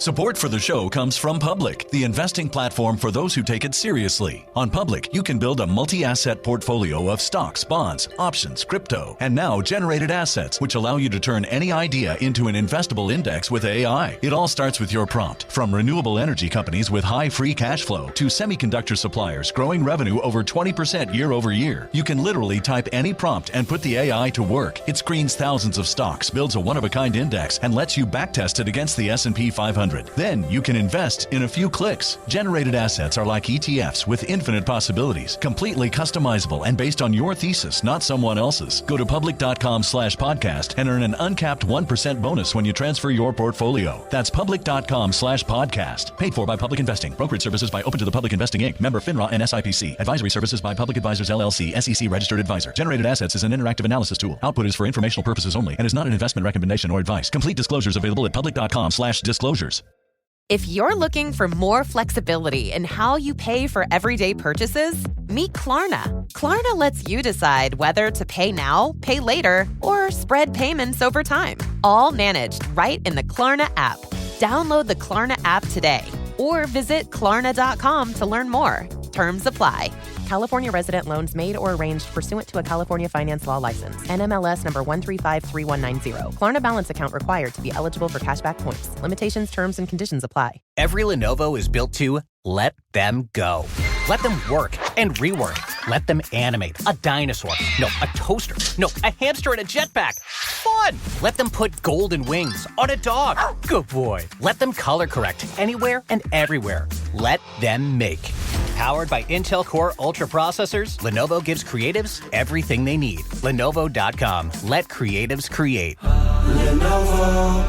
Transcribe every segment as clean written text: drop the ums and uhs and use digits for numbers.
Support for the show comes from Public, the investing platform for those who take it seriously. On Public, you can build a multi-asset portfolio of stocks, bonds, options, crypto, and now generated assets, which allow you to turn any idea into an investable index with AI. It all starts with your prompt. From renewable energy companies with high free cash flow to semiconductor suppliers growing revenue over 20% year over year, you can literally type any prompt and put the AI to work. It screens thousands of stocks, builds a one-of-a-kind index, and lets you backtest it against the S&P 500. Then you can invest in a few clicks. Generated assets are like ETFs with infinite possibilities, completely customizable and based on your thesis, not someone else's. Go to public.com/podcast and earn an uncapped 1% bonus when you transfer your portfolio. That's public.com/podcast. Paid for by Public Investing. Brokerage services by Open to the Public Investing Inc. Member FINRA and SIPC. Advisory services by Public Advisors LLC, SEC registered advisor. Generated assets is an interactive analysis tool. Output is for informational purposes only and is not an investment recommendation or advice. Complete disclosures available at public.com/disclosures. If you're looking for more flexibility in how you pay for everyday purchases, meet Klarna. Klarna lets you decide whether to pay now, pay later, or spread payments over time. All managed right in the Klarna app. Download the Klarna app today or visit Klarna.com to learn more. Terms apply. California resident loans made or arranged pursuant to a California finance law license. NMLS number 1353190. Klarna balance account required to be eligible for cashback points. Limitations, terms, and conditions apply. Every Lenovo is built to let them go. Let them work and rework. Let them animate a dinosaur. No, a toaster. No, a hamster in a jetpack. Fun! Let them put golden wings on a dog. Good boy. Let them color correct anywhere and everywhere. Let them make. Powered by Intel Core Ultra processors, Lenovo gives creatives everything they need. Lenovo.com. Let creatives create. Lenovo.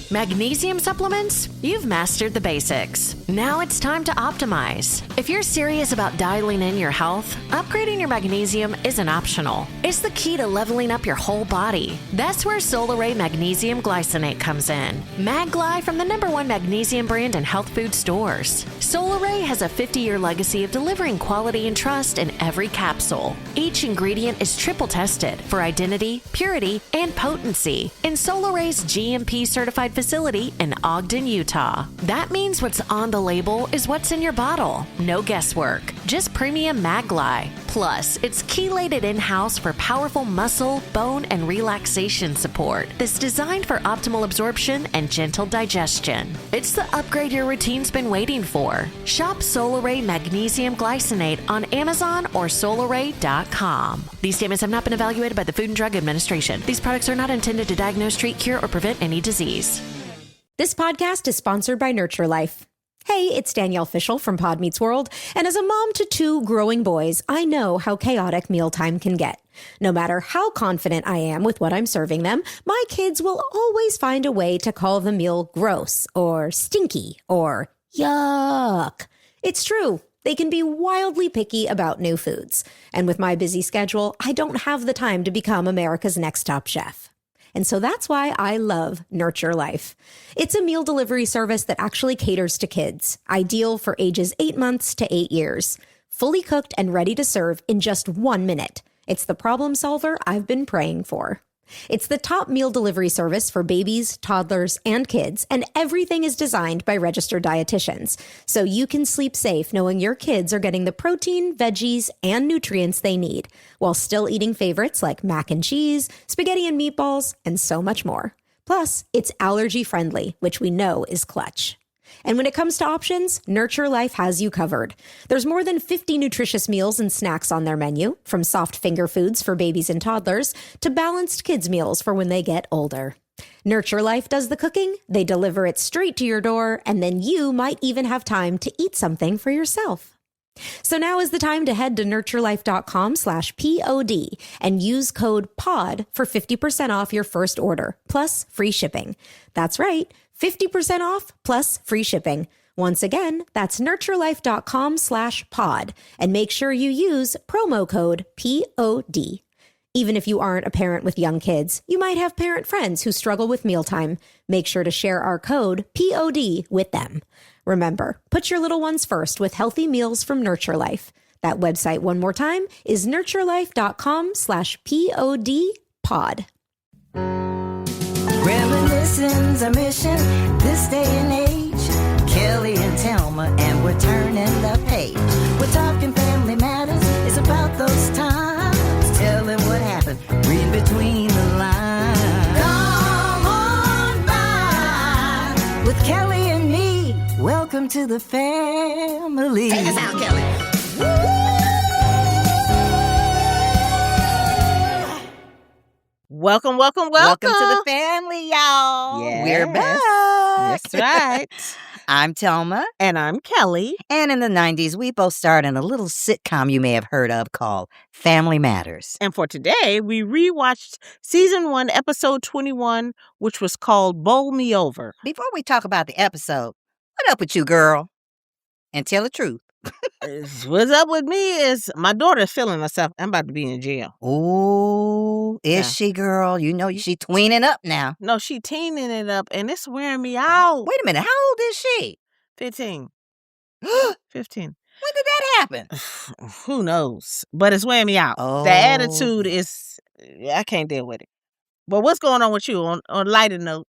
Magnesium supplements? You've mastered the basics. Now it's time to optimize. If you're serious about dialing in your health, upgrading your magnesium isn't optional. It's the key to leveling up your whole body. That's where Solaray Magnesium Glycinate comes in. MagGly from the #1 magnesium brand in health food stores. Solaray has a 50-year legacy of delivering quality and trust in every capsule. Each ingredient is triple tested for identity, purity, and potency in Solaray's GMP certified facility in Ogden, Utah. That means what's on the label is what's in your bottle. No guesswork. Just premium MagGly. Plus, it's chelated in-house for powerful muscle, bone, and relaxation support that's designed for optimal absorption and gentle digestion. It's the upgrade your routine's been waiting for. Shop Solaray Magnesium Glycinate on Amazon or Solaray.com. These statements have not been evaluated by the Food and Drug Administration. These products are not intended to diagnose, treat, cure, or prevent any disease. This podcast is sponsored by Nurture Life. Hey, it's Danielle Fishel from Pod Meets World, and as a mom to 2 growing boys, I know how chaotic mealtime can get. No matter how confident I am with what I'm serving them, my kids will always find a way to call the meal gross or stinky or yuck. It's true. They can be wildly picky about new foods. And with my busy schedule, I don't have the time to become America's Next Top Chef. And so that's why I love Nurture Life. It's a meal delivery service that actually caters to kids, ideal for ages 8 months to 8 years. Fully cooked and ready to serve in just 1 minute. It's the problem solver I've been praying for. It's the top meal delivery service for babies, toddlers, and kids, and everything is designed by registered dietitians, so you can sleep safe knowing your kids are getting the protein, veggies, and nutrients they need, while still eating favorites like mac and cheese, spaghetti and meatballs, and so much more. Plus, it's allergy-friendly, which we know is clutch. And when it comes to options, Nurture Life has you covered. There's more than 50 nutritious meals and snacks on their menu, from soft finger foods for babies and toddlers to balanced kids' meals for when they get older. Nurture Life does the cooking, they deliver it straight to your door, and then you might even have time to eat something for yourself. So now is the time to head to nurturelife.com/POD and use code POD for 50% off your first order, plus free shipping. That's right, 50% off plus free shipping. Once again, that's nurturelife.com/pod and make sure you use promo code POD. Even if you aren't a parent with young kids, you might have parent friends who struggle with mealtime. Make sure to share our code POD with them. Remember, put your little ones first with healthy meals from Nurture Life. That website, one more time, is nurturelife.com/POD pod. season's a mission this day and age. Kelly and Thelma, and we're turning the page. We're talking family matters, it's about those times. Telling what happened, read between the lines. Come on by with Kelly and me. Welcome to the family. Take us out, Kelly. Welcome to the family, y'all. Yes. We're back. That's right. I'm Thelma. And I'm Kelly. And in the 90s, we both starred in a little sitcom you may have heard of called Family Matters. And for today, we rewatched Season 1, Episode 21, which was called Bowl Me Over. Before we talk about the episode, what up with you, girl? And tell the truth. What's up with me is my daughter's feeling herself. I'm about to be in jail. Ooh, is she, girl? You know she tweening up now. No, she teening it up, and it's wearing me out. Wait a minute, how old is she? 15. 15. When did that happen? Who knows? But it's wearing me out. Oh. The attitude is, I can't deal with it. But what's going on with you on a lighter note?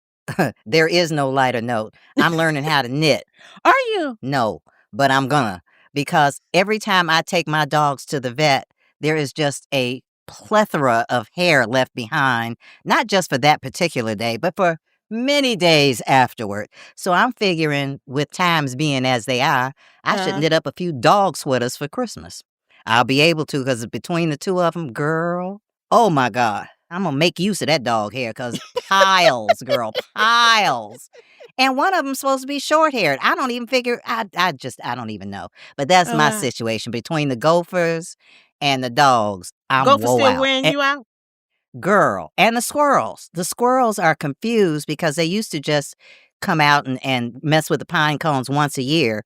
There is no lighter note. I'm learning how to knit. Are you? No, but I'm gonna. Because every time I take my dogs to the vet, there is just a plethora of hair left behind, not just for that particular day, but for many days afterward. So I'm figuring, with times being as they are, I should knit up a few dog sweaters for Christmas. I'll be able to, because between the two of them, girl, oh my God, I'm going to make use of that dog hair, because piles, girl, piles. And one of them's supposed to be short-haired. I don't even figure, I don't even know. But that's my situation. Between the gophers and the dogs, I'm Gophers woe still out. wearing you out? Girl. And the squirrels. The squirrels are confused because they used to just come out and mess with the pine cones once a year,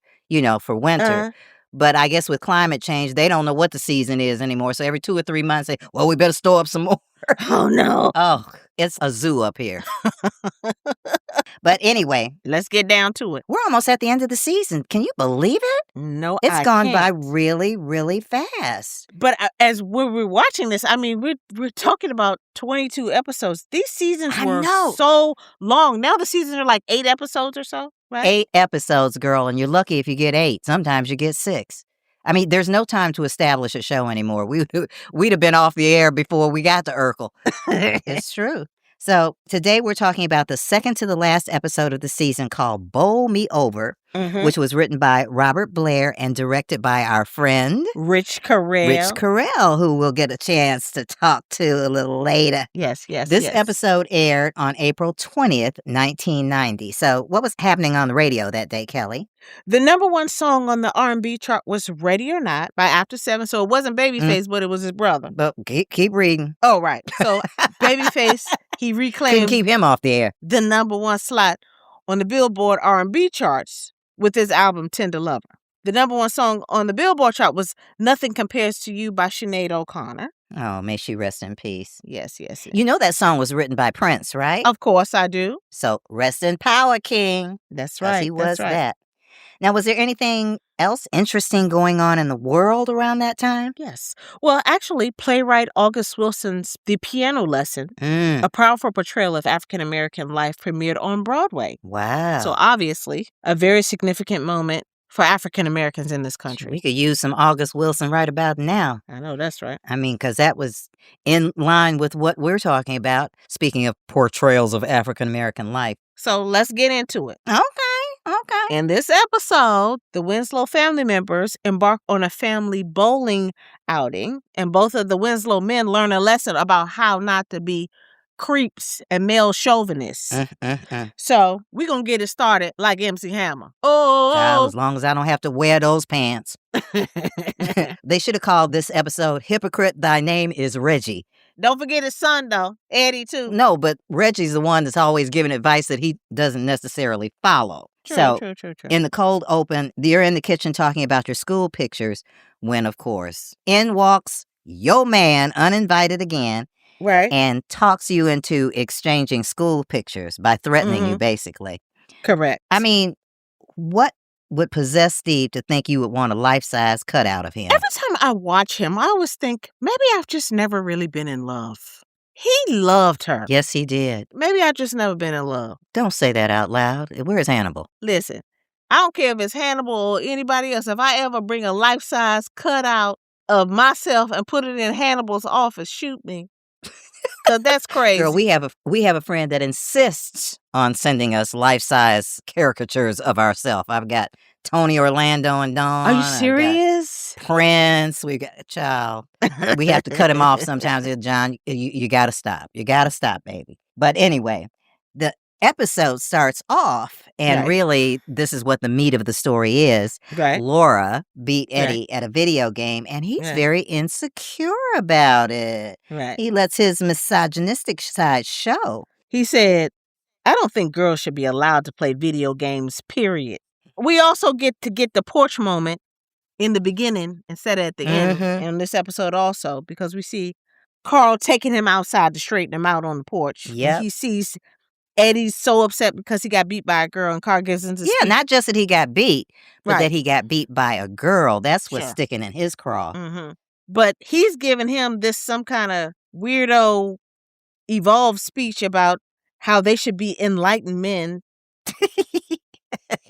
for winter. But I guess with climate change, they don't know what the season is anymore. So every 2 or 3 months, they, well, we better store up some more. Oh, no. Oh, it's a zoo up here. But anyway. Let's get down to it. We're almost at the end of the season. Can you believe it? No, It's I gone by can't. really, really fast. But as we're watching this, I mean, we're talking about 22 episodes. These seasons were so long. Now the seasons are like 8 episodes or so, right? 8 episodes, girl, and you're lucky if you get 8. Sometimes you get 6. I mean, there's no time to establish a show anymore. We'd have been off the air before we got to Urkel. It's true. So today we're talking about the second to the last episode of the season called Bowl Me Over, which was written by Robert Blair and directed by our friend Rich Correll. Who we'll get a chance to talk to a little later. Yes. This episode aired on April 20th, 1990. So what was happening on the radio that day, Kelly? The number one song on the R&B chart was Ready or Not by After 7. So it wasn't Babyface, but it was his brother. But keep reading. Oh, right. So Babyface, he reclaimed Couldn't keep him off the air. the number one slot on the Billboard R&B charts with his album Tender Lover. The number one song on the Billboard chart was Nothing Compares to You by Sinead O'Connor. Oh, may she rest in peace. Yes. You know that song was written by Prince, right? Of course I do. So rest in power, King. That's 'Cause right. he was That's right. that. Now, was there anything else interesting going on in the world around that time? Yes. Well, actually, playwright August Wilson's The Piano Lesson, a powerful portrayal of African-American life, premiered on Broadway. Wow. So obviously, a very significant moment for African-Americans in this country. We could use some August Wilson right about now. I know, that's right. I mean, because that was in line with what we're talking about. Speaking of portrayals of African-American life. So let's get into it. Okay. In this episode, the Winslow family members embark on a family bowling outing, and both of the Winslow men learn a lesson about how not to be creeps and male chauvinists. So we're going to get it started like MC Hammer. Child, as long as I don't have to wear those pants. They should have called this episode Hypocrite, Thy Name is Reggie. Don't forget his son, though. Eddie, too. No, but Reggie's the one that's always giving advice that he doesn't necessarily follow. True. In the cold open, you're in the kitchen talking about your school pictures when, of course, in walks your man, uninvited again, right, and talks you into exchanging school pictures by threatening you, basically. Correct. I mean, what would possess Steve to think you would want a life-size cutout of him? Every time I watch him, I always think, maybe I've just never really been in love. He loved her. Yes, he did. Maybe I just never been in love. Don't say that out loud. Where's Hannibal? Listen, I don't care if it's Hannibal or anybody else. If I ever bring a life-size cutout of myself and put it in Hannibal's office, shoot me. Because that's crazy. Girl, we have a friend that insists on sending us life-size caricatures of ourselves. I've got Tony Orlando and Dawn. Are you serious? Prince. We got a child. We have to cut him off sometimes. John, you got to stop. You got to stop, baby. But anyway, the episode starts off, and really, this is what the meat of the story is. Right. Laura beat Eddie at a video game, and he's very insecure about it. Right. He lets his misogynistic side show. He said, I don't think girls should be allowed to play video games, period. We also get the porch moment in the beginning instead of at the end in this episode also, because we see Carl taking him outside to straighten him out on the porch. Yeah. He sees Eddie's so upset because he got beat by a girl, and Carl gives him Yeah, not just that he got beat, but Right. that he got beat by a girl. That's what's Sure. sticking in his craw. Mm-hmm. But he's giving him this some kind of weirdo evolved speech about how they should be enlightened men.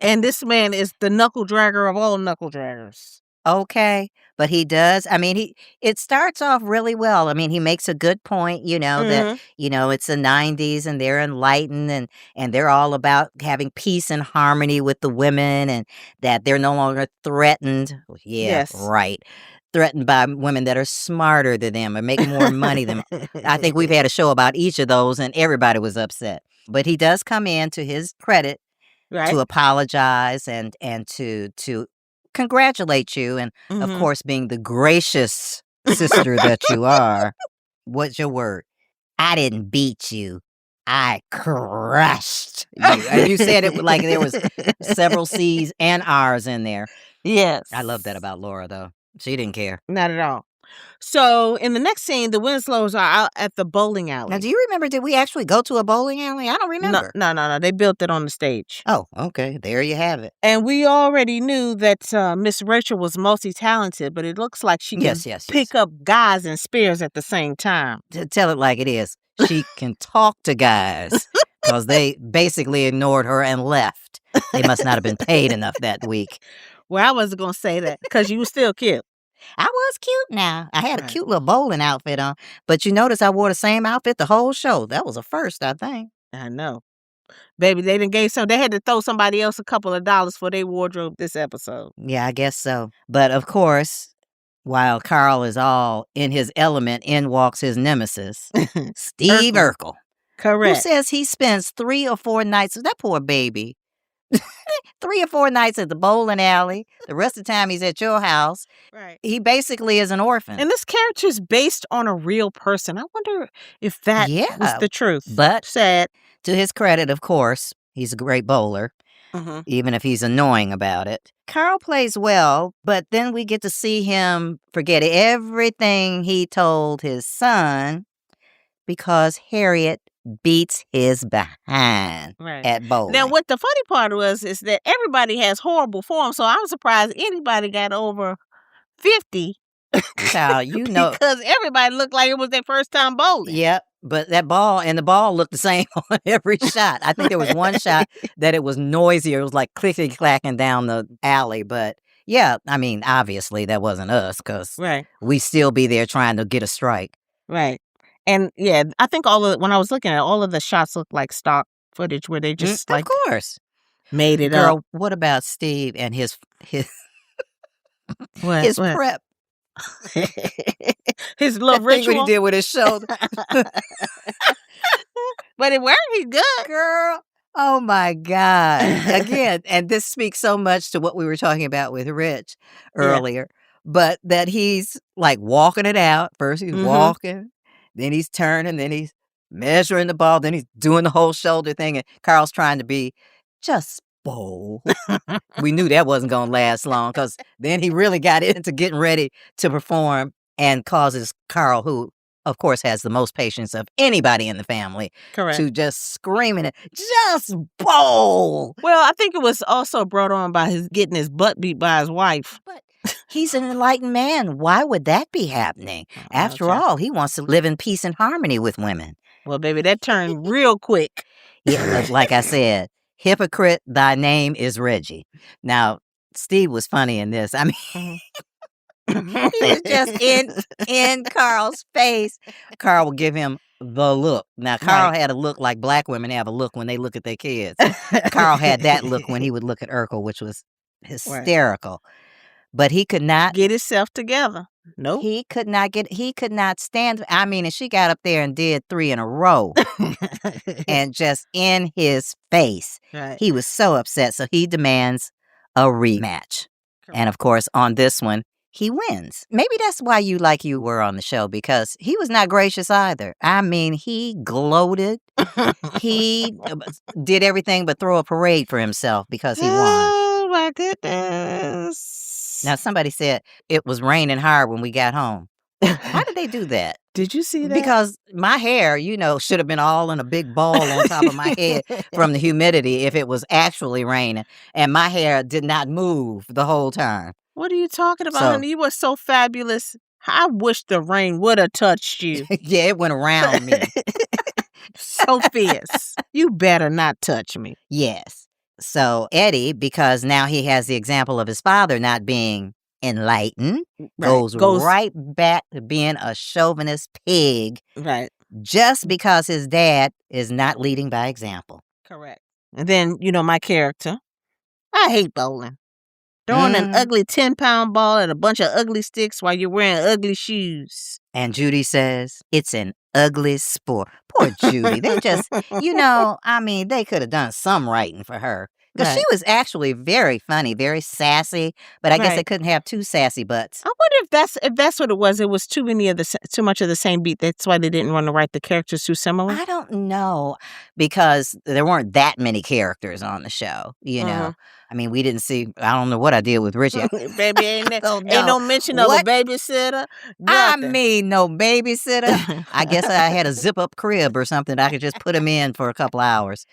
And this man is the knuckle dragger of all knuckle draggers. Okay, but he does. I mean, it starts off really well. I mean, he makes a good point, that, it's the 90s and they're enlightened and they're all about having peace and harmony with the women and that they're no longer threatened. Yeah, Yes. right. Threatened by women that are smarter than them or make more money than them. I think we've had a show about each of those and everybody was upset. But he does come in, to his credit, to apologize and to congratulate you, and of course, being the gracious sister that you are. What's your word? I didn't beat you. I crushed you. And you said it like there was several C's and R's in there. Yes. I love that about Laura, though. She didn't care. Not at all. So in the next scene, the Winslows are out at the bowling alley. Now, do you remember, did we actually go to a bowling alley? I don't remember. No. They built it on the stage. Oh, okay. There you have it. And we already knew that Miss Rachel was multi-talented, but it looks like she can pick up guys and spears at the same time. Tell it like it is. She can talk to guys because they basically ignored her and left. They must not have been paid enough that week. Well, I wasn't going to say that because you were still cute. I was cute now. I had a cute little bowling outfit on. But you notice I wore the same outfit the whole show. That was a first, I think. I know. Baby, they didn't gave some. They had to throw somebody else a couple of dollars for their wardrobe this episode. Yeah, I guess so. But of course, while Carl is all in his element, in walks his nemesis, Steve Urkel. Correct. Who says he spends 3 or 4 nights, that poor baby, 3 or 4 nights at the bowling alley. The rest of the time he's at your house. Right. He basically is an orphan. And this character is based on a real person. I wonder if that was the truth. But sad. To his credit, of course, he's a great bowler, even if he's annoying about it. Carl plays well, but then we get to see him forget everything he told his son because Harriet beats his behind at bowling. Now, what the funny part was is that everybody has horrible form, so I'm surprised anybody got over 50. Child, you know. Because everybody looked like it was their first time bowling. Yep, but the ball looked the same on every shot. I think there was one shot that it was noisier. It was like clickety-clacking down the alley, but yeah, I mean, obviously that wasn't us because we still be there trying to get a strike. Right. And yeah, I think when I was looking at it, all of the shots looked like stock footage where they just of course made it Girl, up. What about Steve and his what? prep? His little ritual. What he did with his shoulder. But it worked. He's good. Girl. Oh my God. Again, and this speaks so much to what we were talking about with Rich earlier, but that he's like walking it out. First he's walking, then he's turning, then he's measuring the ball, then he's doing the whole shoulder thing, and Carl's trying to be just bowl. We knew that wasn't going to last long because then he really got into getting ready to perform and causes Carl, who of course has the most patience of anybody in the family, to just screaming it, just bowl. Well, I think it was also brought on by his getting his butt beat by his wife. But He's an enlightened man. Why would that be happening? After all, he wants to live in peace and harmony with women. Well, baby, that turned real quick. Yeah, like I said, hypocrite, thy name is Reggie. Now, Steve was funny in this. I mean, he was just in Carl's face. Carl would give him the look. Now, Carl had a look like black women have a look when they look at their kids. Carl had that look when he would look at Urkel, which was hysterical. But he could not get himself together. Nope. He could not stand. I mean, and she got up there and did 3 in a row. And just in his face. Right. He was so upset. So he demands a rematch. Correct. And of course, on this one, he wins. Maybe that's why you were on the show, because he was not gracious either. I mean, he gloated. He did everything but throw a parade for himself because he won. Oh, my goodness. Now, somebody said it was raining hard when we got home. How did they do that? Did you see that? Because my hair, should have been all in a big ball on top of my head from the humidity if it was actually raining. And my hair did not move the whole time. What are you talking about, honey? You were so fabulous. I wish the rain would have touched you. Yeah, it went around me. So fierce. You better not touch me. Yes. So Eddie, because now he has the example of his father not being enlightened, goes right back to being a chauvinist pig. Right. Just because his dad is not leading by example. Correct. And then, my character. I hate bowling. Throwing an ugly 10-pound ball at a bunch of ugly sticks while you're wearing ugly shoes. And Judy says, it's an ugly sport. Poor Judy. They just, they could have done some writing for her. Because she was actually very funny, very sassy. But I guess they couldn't have 2 sassy butts. I wonder if that's what it was. It was too much of the same beat. That's why they didn't want to write the characters too similar. I don't know. Because there weren't that many characters on the show, know. I mean, we didn't see, I don't know what I did with Richie. Baby, ain't no mention of a babysitter. Nothing. I mean, no babysitter. I guess I had a zip-up crib or something. I could just put him in for a couple hours.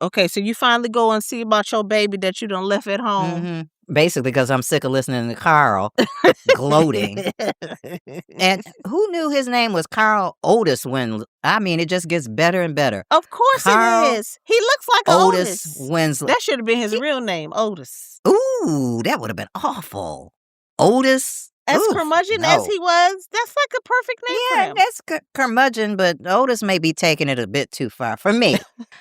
Okay, so you finally go and see about your baby that you done left at home. Mm-hmm. Basically, because I'm sick of listening to Carl gloating. And who knew his name was Carl Otis Winslow? I mean, it just gets better and better. Of course Carl it is. He looks like Otis Winslow. That should have been his real name, Otis. Ooh, that would have been awful. Otis. As curmudgeon as he was, that's like a perfect name for him. Yeah, that's curmudgeon, but Otis may be taking it a bit too far for me.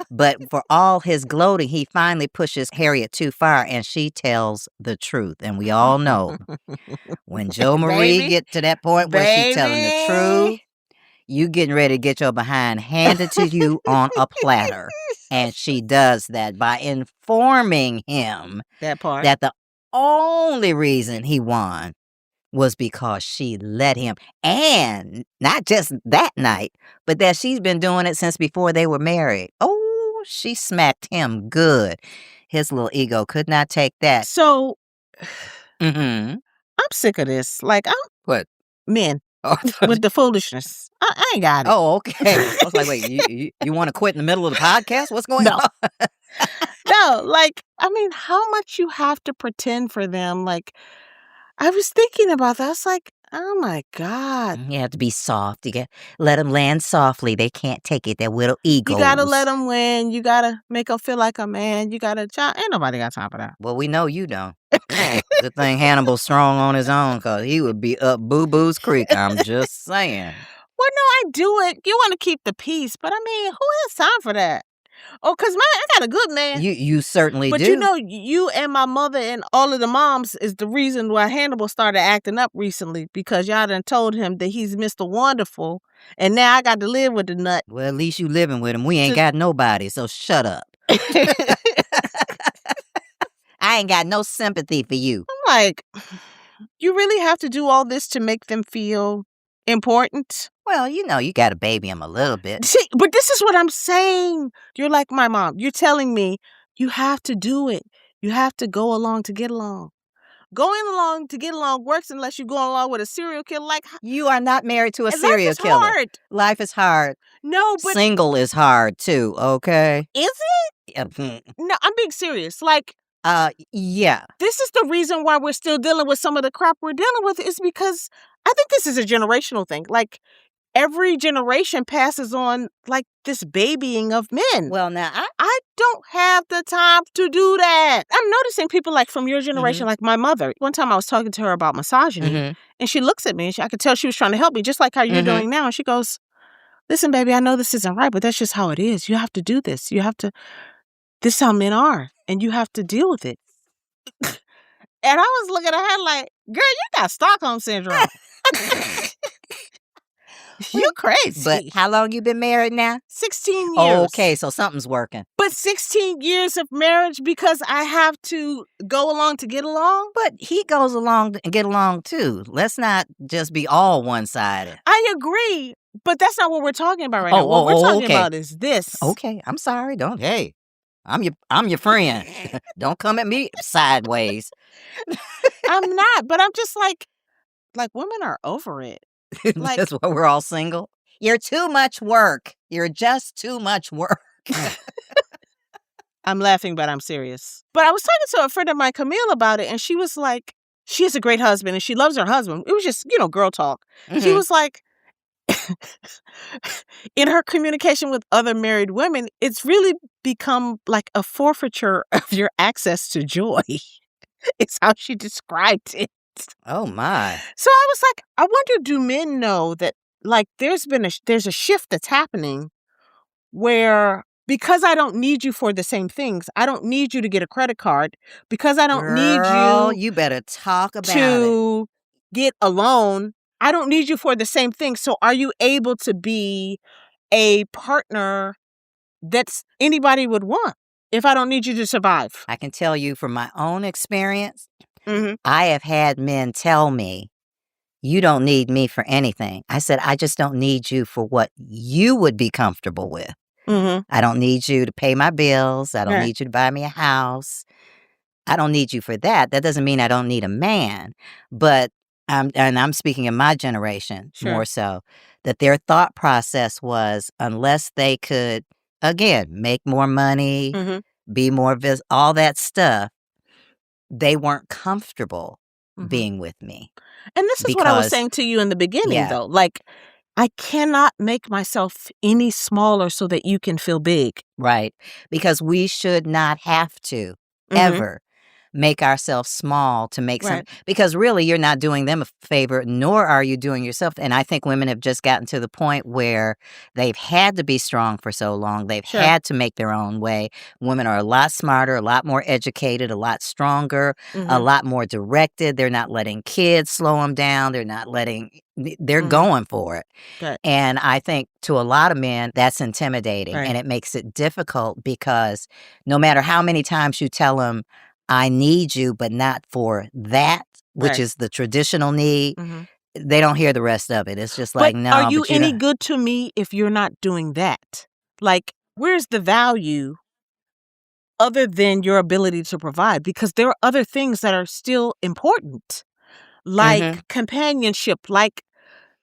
But for all his gloating, he finally pushes Harriet too far, and she tells the truth. And we all know when Jo Marie get to that point where she's telling the truth, you getting ready to get your behind handed to you on a platter. And she does that by informing him that the only reason he won was because she let him, and not just that night, but that she's been doing it since before they were married. Oh, she smacked him good. His little ego could not take that. So, I'm sick of this. What? Men with the foolishness. I ain't got it. Oh, okay. I was like, wait, you want to quit in the middle of the podcast? What's going on? No, how much you have to pretend for them, I was thinking about that. I was like, oh, my God. You have to be soft. You got let them land softly. They can't take it. Their little egos. You got to let them win. You got to make them feel like a man. You got to... Ain't nobody got time for that. Well, we know you don't. Good thing Hannibal's strong on his own, because he would be up Boo-Boo's Creek. I'm just saying. Well, no, I do it. You want to keep the peace. But, who has time for that? Oh, because I got a good man. You certainly do. But you and my mother and all of the moms is the reason why Hannibal started acting up recently, because y'all done told him that he's Mr. Wonderful, and now I got to live with the nut. Well, at least you living with him. We ain't got nobody, so shut up. I ain't got no sympathy for you. I'm like, you really have to do all this to make them feel important? Well, you got to baby him a little bit. See, but this is what I'm saying. You're like my mom. You're telling me you have to do it. You have to go along to get along. Going along to get along works unless you're going along with a serial killer. You are not married to a serial killer. Hard. Life is hard. No, but single is hard too. Okay. Is it? Yeah. No, I'm being serious. Yeah. This is the reason why we're still dealing with some of the crap we're dealing with, is because I think this is a generational thing. Like, every generation passes on, like, this babying of men. Well, now, I don't have the time to do that. I'm noticing people, like, from your generation, like my mother. One time I was talking to her about misogyny, and she looks at me, and I could tell she was trying to help me, just like how you're doing now. And she goes, listen, baby, I know this isn't right, but that's just how it is. You have to do this. This is how men are, and you have to deal with it. And I was looking at her like, girl, you got Stockholm Syndrome. You crazy. But how long you been married now? 16 years. Oh, okay, so something's working. But 16 years of marriage because I have to go along to get along? But he goes along and get along too. Let's not just be all one-sided. I agree, but that's not what we're talking about right now. What we're talking about is this. Okay, I'm sorry. Hey, I'm your friend. Don't come at me sideways. I'm not, but I'm just like women are over it. Like, that's why we're all single. You're too much work. You're just too much work. I'm laughing, but I'm serious. But I was talking to a friend of mine, Camille, about it, and she was like, she has a great husband, and she loves her husband. It was just, girl talk. She was like, in her communication with other married women, it's really become like a forfeiture of your access to joy. It's how she described it. Oh, my. So I was like, I wonder, do men know that, like, there's a shift that's happening where, because I don't need you for the same things, I don't need you to get a credit card, because I don't need you better talk about to get a loan, I don't need you for the same thing. So are you able to be a partner that's anybody would want if I don't need you to survive? I can tell you from my own experience, I have had men tell me, you don't need me for anything. I said, I just don't need you for what you would be comfortable with. I don't need you to pay my bills. I don't need you to buy me a house. I don't need you for that. That doesn't mean I don't need a man. But I'm speaking of my generation more so, that their thought process was, unless they could, again, make more money, be more all that stuff, they weren't comfortable being with me. And this is what I was saying to you in the beginning, though. Like, I cannot make myself any smaller so that you can feel big. Right. Because we should not have to ever make ourselves small to make some, because really you're not doing them a favor, nor are you doing yourself. And I think women have just gotten to the point where they've had to be strong for so long. They've had to make their own way. Women are a lot smarter, a lot more educated, a lot stronger, a lot more directed. They're not letting kids slow them down. They're going for it. Good. And I think to a lot of men, that's intimidating. And it makes it difficult because no matter how many times you tell them, I need you, but not for that, which is the traditional need, they don't hear the rest of it. It's just like, but no. Are you any good to me if you're not doing that? Like, where's the value other than your ability to provide? Because there are other things that are still important, like companionship, like,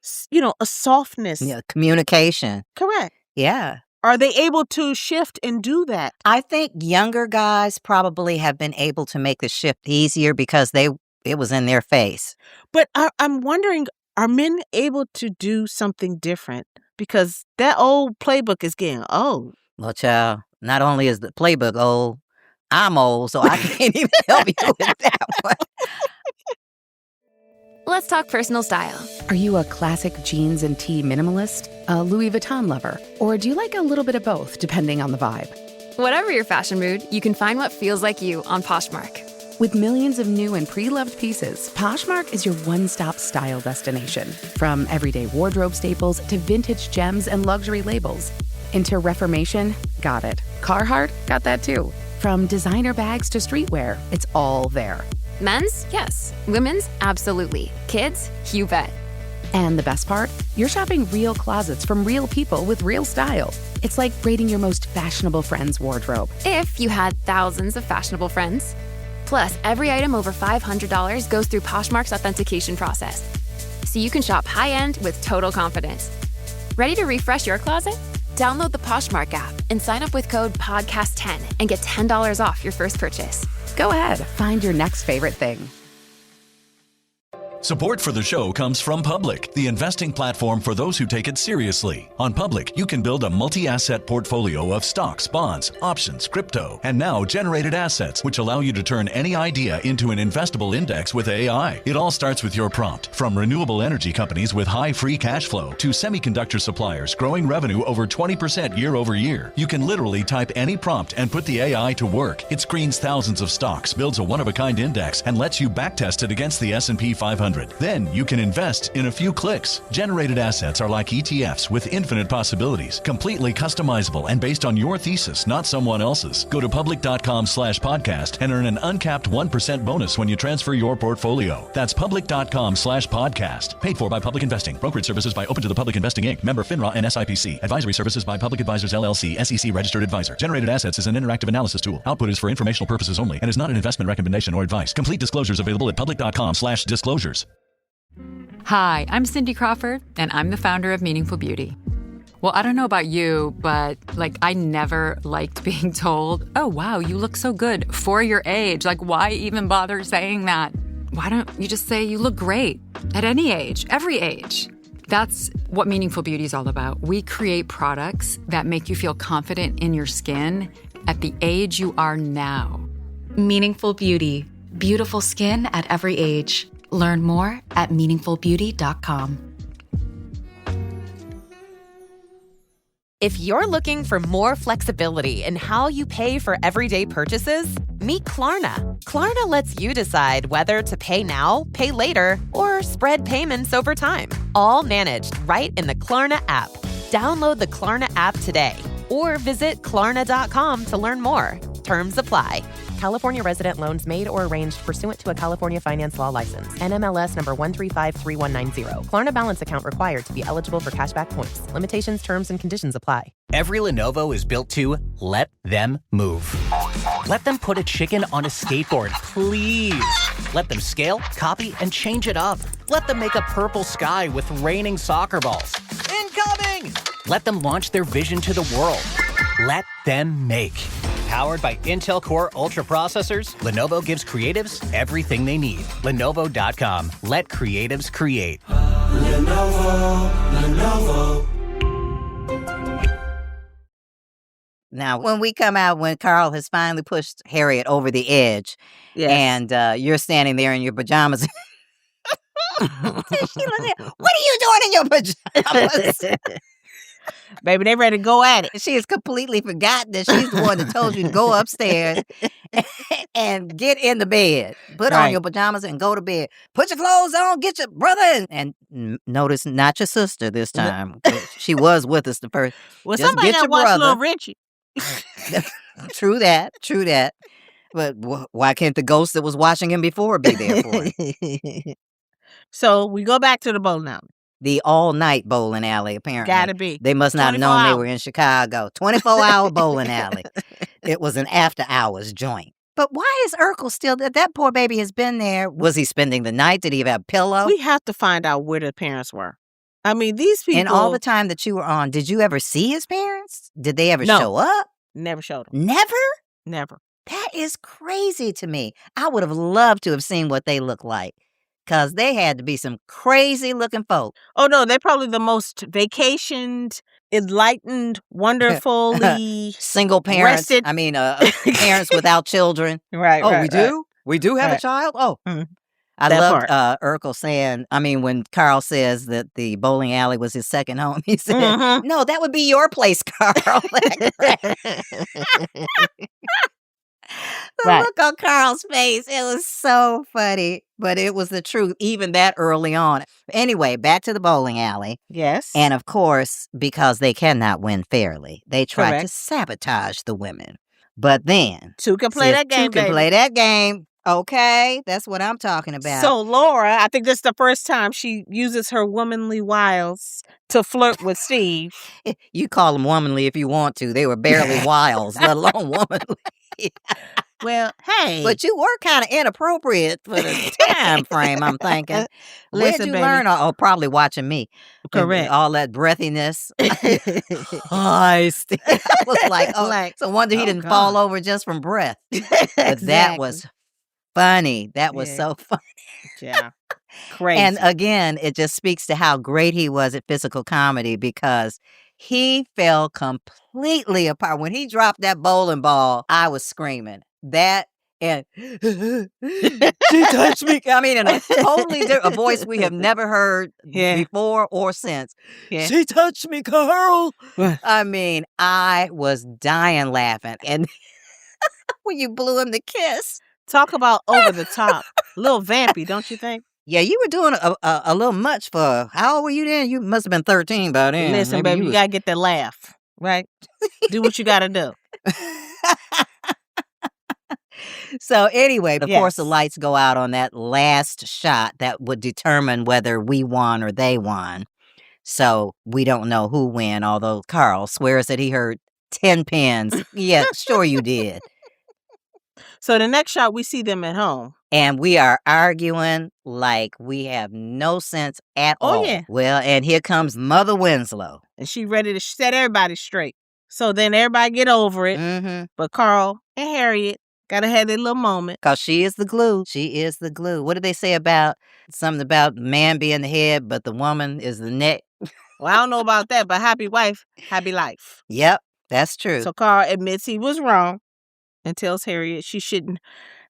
a softness. Yeah, communication. Correct. Yeah. Are they able to shift and do that? I think younger guys probably have been able to make the shift easier because it was in their face. But I'm wondering, are men able to do something different? Because that old playbook is getting old. Well, child, not only is the playbook old, I'm old, so I can't even help you with that one. Let's talk personal style. Are you a classic jeans and tee minimalist, a Louis Vuitton lover, or do you like a little bit of both, depending on the vibe? Whatever your fashion mood, you can find what feels like you on Poshmark. With millions of new and pre-loved pieces, Poshmark is your one-stop style destination. From everyday wardrobe staples to vintage gems and luxury labels. Into Reformation? Got it. Carhartt? Got that too. From designer bags to streetwear, it's all there. Men's? Yes. Women's? Absolutely. Kids? You bet. And the best part? You're shopping real closets from real people with real style. It's like rating your most fashionable friend's wardrobe. If you had thousands of fashionable friends. Plus, every item over $500 goes through Poshmark's authentication process. So you can shop high-end with total confidence. Ready to refresh your closet? Download the Poshmark app and sign up with code PODCAST10 and get $10 off your first purchase. Go ahead, find your next favorite thing. Support for the show comes from Public, the investing platform for those who take it seriously. On Public, you can build a multi-asset portfolio of stocks, bonds, options, crypto, and now generated assets, which allow you to turn any idea into an investable index with AI. It all starts with your prompt. From renewable energy companies with high free cash flow to semiconductor suppliers growing revenue over 20% year over year, you can literally type any prompt and put the AI to work. It screens thousands of stocks, builds a one-of-a-kind index, and lets you backtest it against the S&P 500. Then you can invest in a few clicks. Generated assets are like ETFs with infinite possibilities, completely customizable and based on your thesis, not someone else's. Go to public.com/podcast and earn an uncapped 1% bonus when you transfer your portfolio. That's public.com/podcast. Paid for by Public Investing. Brokerage services by Open to the Public Investing Inc. Member FINRA and SIPC. Advisory services by Public Advisors LLC, SEC registered advisor. Generated assets is an interactive analysis tool. Output is for informational purposes only and is not an investment recommendation or advice. Complete disclosures available at public.com/disclosures. Hi, I'm Cindy Crawford, and I'm the founder of Meaningful Beauty. Well, I don't know about you, but I never liked being told, oh, wow, you look so good for your age. Why even bother saying that? Why don't you just say you look great at any age, every age? That's what Meaningful Beauty is all about. We create products that make you feel confident in your skin at the age you are now. Meaningful Beauty. Beautiful skin at every age. Learn more at meaningfulbeauty.com. If you're looking for more flexibility in how you pay for everyday purchases, meet Klarna. Klarna lets you decide whether to pay now, pay later, or spread payments over time. All managed right in the Klarna app. Download the Klarna app today or visit Klarna.com to learn more. Terms apply. California resident loans made or arranged pursuant to a California finance law license. NMLS number 1353190. Klarna balance account required to be eligible for cashback points. Limitations, terms, and conditions apply. Every Lenovo is built to let them move. Let them put a chicken on a skateboard, please. Let them scale, copy, and change it up. Let them make a purple sky with raining soccer balls. Incoming! Let them launch their vision to the world. Let them make. Powered by Intel Core Ultra processors, Lenovo gives creatives everything they need. Lenovo.com. Let creatives create. Lenovo. Now, when we come out, when Carl has finally pushed Harriet over the edge, Yes. and you're standing there in your pajamas. She looks at, what are you doing in your pajamas? Baby, they ready to go at it. She has completely forgotten that she's the one that told you to go upstairs and get in the bed. Put on your pajamas and go to bed. Put your clothes on, get your brother. And notice, not your sister this time. She was with us the first. Well, just somebody get got your watch brother. Little Richie. True that. But why can't the ghost that was watching him before be there for him? So we go back to the bowling alley. The all-night bowling alley, apparently. Gotta be. They must not have 24 known they hours. were in Chicago. 24-hour bowling alley. It was an after-hours joint. But why is Urkel still there? That poor baby has been there. Was he spending the night? Did he have a pillow? We have to find out where the parents were. I mean, these people... And all the time that you were on, did you ever see his parents? Did they ever show up? Never showed them. Never? Never. That is crazy to me. I would have loved to have seen what they look like. Because they had to be some crazy-looking folk. Oh, no, they're probably the most vacationed, enlightened, wonderfully... Single parents. rested. I mean, parents without children. Right, Oh, right, we do? We do have a child? Oh. Mhm. I That loved part. Urkel saying, when Carl says that the bowling alley was his second home, he said, Mhm. no, that would be your place, Carl. The Right. look on Carl's face, it was so funny, but it was the truth, even that early on. Anyway, back to the bowling alley. Yes. And of course, because they cannot win fairly, they try to Correct. sabotage the women. But then, Two can play that game, two can baby. play that game. Okay, that's what I'm talking about. So Laura, I think this is the first time she uses her womanly wiles to flirt with Steve. You call them womanly if you want to. They were barely wiles, let alone womanly. Well, hey. But you were kind of inappropriate for the time frame, I'm thinking. Where'd Listen, you baby. learn? Oh, probably watching me. And Correct. all that breathiness. I was like, oh, Like, it's a wonder he oh, didn't God. fall over just from breath. But that was funny. That was Yeah. so funny. Yeah. Crazy. And again, it just speaks to how great he was at physical comedy because he fell completely apart. When he dropped that bowling ball, I was screaming. That and she touched me. I mean, in a totally different voice we have never heard before or since. Yeah. She touched me, Carl. I mean, I was dying laughing. And when you blew him the kiss. Talk about over the top. A little vampy, don't you think? Yeah, you were doing a little much for, how old were you then? You must have been 13 by then. Listen, Maybe baby, you got to get that laugh, right? Do what you got to do. So anyway, of course, the Yes. lights go out on that last shot that would determine whether we won or they won. So we don't know who won, although Carl swears that he heard 10 pins. Yeah, sure you did. So the next shot, we see them at home. And we are arguing like we have no sense at all. Oh, yeah. Well, and here comes Mother Winslow. And she ready to set everybody straight. So then everybody get over it. Mm-hmm. But Carl and Harriet got to have their little moment. Because she is the glue. She is the glue. What did they say about something about man being the head, but the woman is the neck? Well, I don't know about that, but happy wife, happy life. Yep, that's true. So Carl admits he was wrong and tells Harriet she shouldn't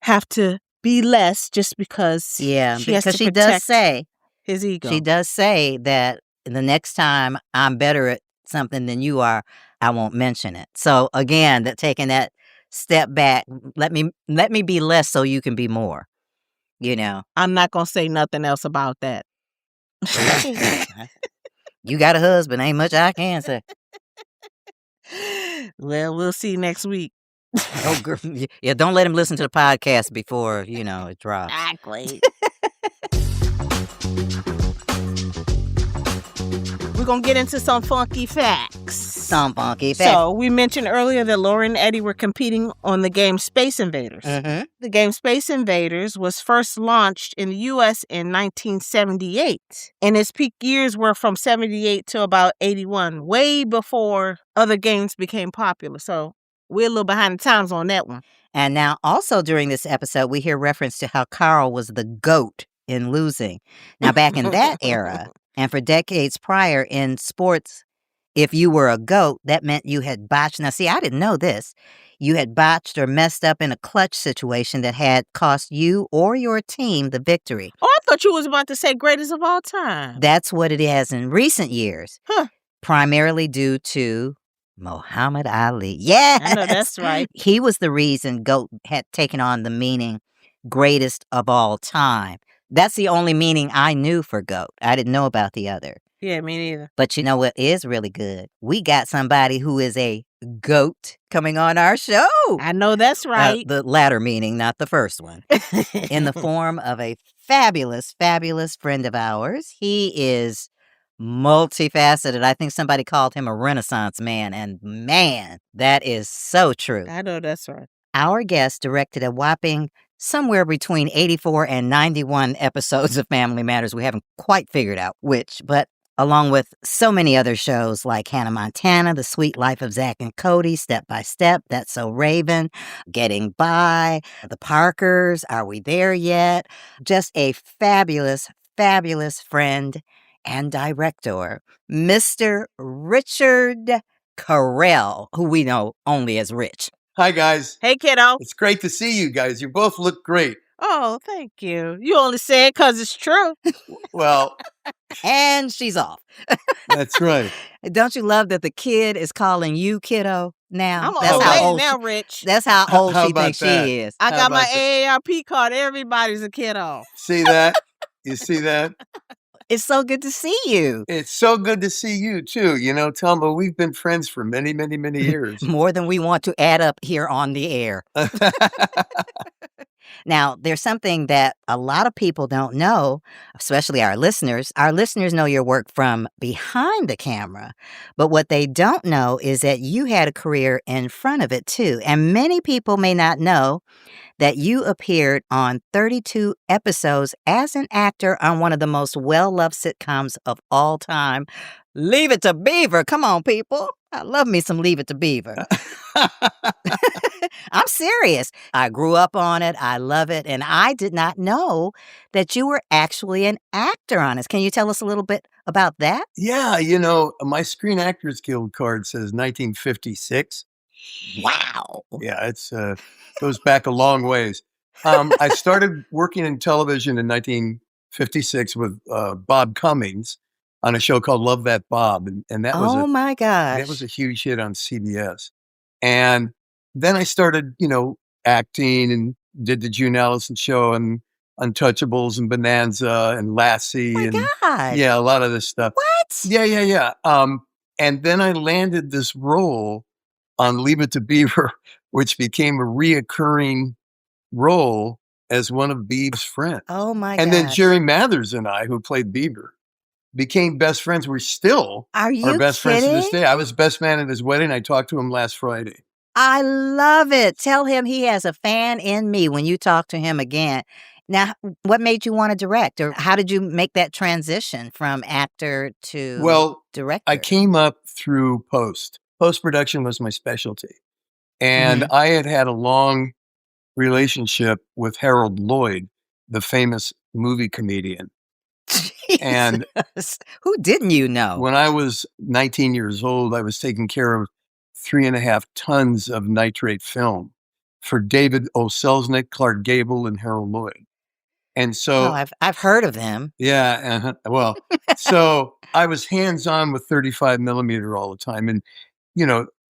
have to be less just because she has because to she protect does say his ego. She does say that the next time I'm better at something than you are, I won't mention it. So again, that taking that step back, let me be less so you can be more. You know. I'm not gonna say nothing else about that. You got a husband, ain't much I can say. Well, we'll see next week. Oh, girl. Yeah, don't let him listen to the podcast before, it drops. Exactly. We're going to get into some funky facts. So, we mentioned earlier that Laura and Eddie were competing on the game Space Invaders. Mm-hmm. The game Space Invaders was first launched in the U.S. in 1978. And its peak years were from 78 to about 81, way before other games became popular. So, we're a little behind the times on that one. And now, also during this episode, we hear reference to how Carl was the GOAT in losing. Now, back in that era, and for decades prior in sports, if you were a GOAT, that meant you had botched. Now, see, I didn't know this. You had botched or messed up in a clutch situation that had cost you or your team the victory. Oh, I thought you was about to say greatest of all time. That's what it has in recent years, primarily due to Muhammad Ali. Yeah, I know that's right. He was the reason GOAT had taken on the meaning greatest of all time. That's the only meaning I knew for GOAT. I didn't know about the other. Yeah, me neither. But you know what is really good? We got somebody who is a GOAT coming on our show. I know that's right. The latter meaning, not the first one. In the form of a fabulous, fabulous friend of ours. He is multifaceted. I think somebody called him a Renaissance man. And man, that is so true. I know that's right. Our guest directed a whopping somewhere between 84 and 91 episodes of Family Matters. We haven't quite figured out which, but along with so many other shows like Hannah Montana, The Sweet Life of Zach and Cody, Step by Step, That's So Raven, Getting By, The Parkers, Are We There Yet? Just a fabulous, fabulous friend and director, Mr. Richard Correll, who we know only as Rich. Hi, guys. Hey, kiddo. It's great to see you guys. You both look great. Oh, thank you. You only say it because it's true. Well, and she's off. That's right. Don't you love that the kid is calling you kiddo now? I'm That's old how lady old now, Rich. That's how old How she about thinks that? she is. I How got my about that? AARP card. Everybody's a kiddo. See that? You see that? It's so good to see you. It's so good to see you, too. You know, Thelma, we've been friends for many, many, many years. More than we want to add up here on the air. Now, there's something that a lot of people don't know, especially our listeners. Our listeners know your work from behind the camera, but what they don't know is that you had a career in front of it too. And many people may not know that you appeared on 32 episodes as an actor on one of the most well-loved sitcoms of all time, Leave It to Beaver. Come on, people. I love me some Leave It to Beaver. I'm serious. I grew up on it. I love it. And I did not know that you were actually an actor on it. Can you tell us a little bit about that? Yeah, my Screen Actors Guild card says 1956. Wow. Yeah, it's goes back a long ways. I started working in television in 1956 with Bob Cummings on a show called Love That Bob. And that was my gosh. that was a huge hit on CBS. And then I started, acting and did the June Allison show and Untouchables and Bonanza and Lassie. My and God. yeah, a lot of this stuff. What? Yeah. And then I landed this role on Leave It to Beaver, which became a reoccurring role as one of Beaver's friends. Oh my And gosh. then Jerry Mathers and I, who played Beaver, became best friends. We still Are you best friends to this kidding? day. I was best man at his wedding. I talked to him last Friday. I love it. Tell him he has a fan in me when you talk to him again. Now, what made you want to direct, or how did you make that transition from actor to director? I came up through post-production was my specialty. And I had a long relationship with Harold Lloyd, the famous movie comedian. And who didn't you know? When I was 19 years old, I was taking care of 3.5 tons of nitrate film for David O. Selznick, Clark Gable, and Harold Lloyd. And so I've heard of them. Yeah. Well, so I was hands-on with 35 millimeter all the time. And,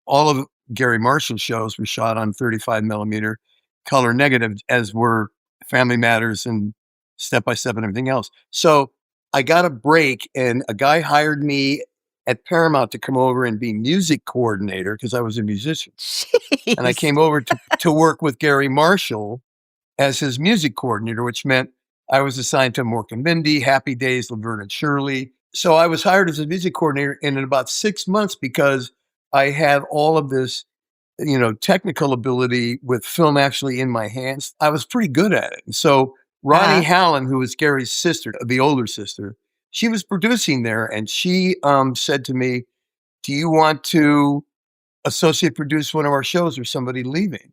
all of Gary Marshall's shows were shot on 35 millimeter color negative, as were Family Matters and Step by Step and everything else. So I got a break, and a guy hired me at Paramount to come over and be music coordinator because I was a musician. Jeez. And I came over to work with Gary Marshall as his music coordinator, which meant I was assigned to Mork and Mindy, Happy Days, Laverne and Shirley. So I was hired as a music coordinator, and in about 6 months, because I had all of this, technical ability with film actually in my hands, I was pretty good at it. And so Ronnie Hallen, who was Gary's sister, the older sister, she was producing there, and she said to me, "Do you want to associate produce one of our shows or somebody leaving?"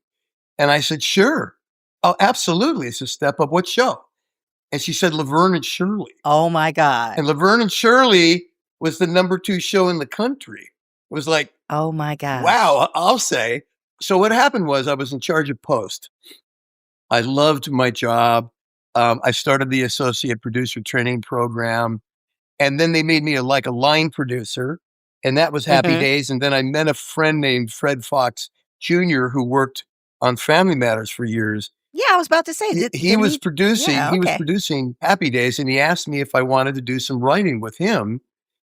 And I said, "Sure. Oh, absolutely. It's a step up. What show?" And she said, Laverne and Shirley. Oh my God. And Laverne and Shirley was the number 2 show in the country. It was like, oh my God. Wow, I'll say. So what happened was I was in charge of post. I loved my job. I started the associate producer training program. And then they made me a line producer. And that was Happy Days. And then I met a friend named Fred Fox Jr. who worked on Family Matters for years. Yeah, I was about to say. He was producing. Yeah, He was okay. producing Happy Days, and he asked me if I wanted to do some writing with him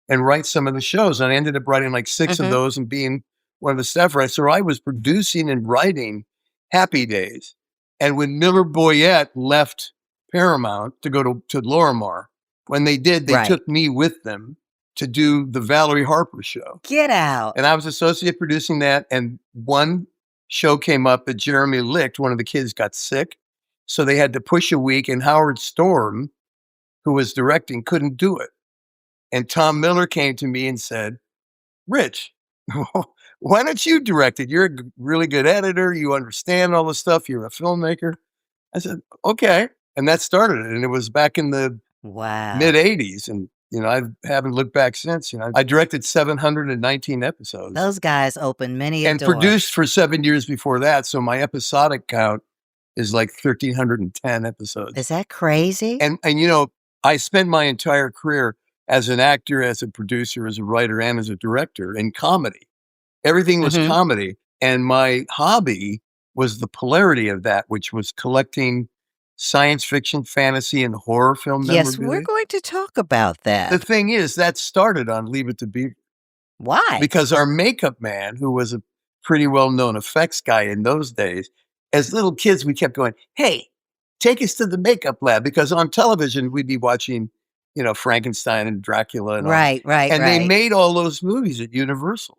and write some of the shows. And I ended up writing like 6 of those and being one of the staff writers. So I was producing and writing Happy Days. And when Miller Boyett left Paramount to go to Lorimar, when they did, they took me with them to do the Valerie Harper show. Get out. And I was associate producing that. And one show came up that Jeremy Licht, one of the kids, got sick. So they had to push a week, and Howard Storm, who was directing, couldn't do it. And Tom Miller came to me and said, "Rich, why don't you direct it? You're a really good editor. You understand all the stuff. You're a filmmaker." I said, "Okay." And that started it. And it was back in the mid 80s. And, I haven't looked back since. I directed 719 episodes. Those guys opened many a and door. produced for 7 years before that. So my episodic count is like 1,310 episodes. Is that crazy? And I spent my entire career as an actor, as a producer, as a writer, and as a director in comedy. Everything was comedy. And my hobby was the polarity of that, which was collecting science fiction, fantasy, and horror film Yes, memorabilia. we're going to talk about that. The thing is, that started on Leave It to Beaver. Why? Because our makeup man, who was a pretty well-known effects guy in those days, as little kids, we kept going, "Hey, take us to the makeup lab, because on television we'd be watching, Frankenstein and Dracula and all that. Right. And they made all those movies at Universal.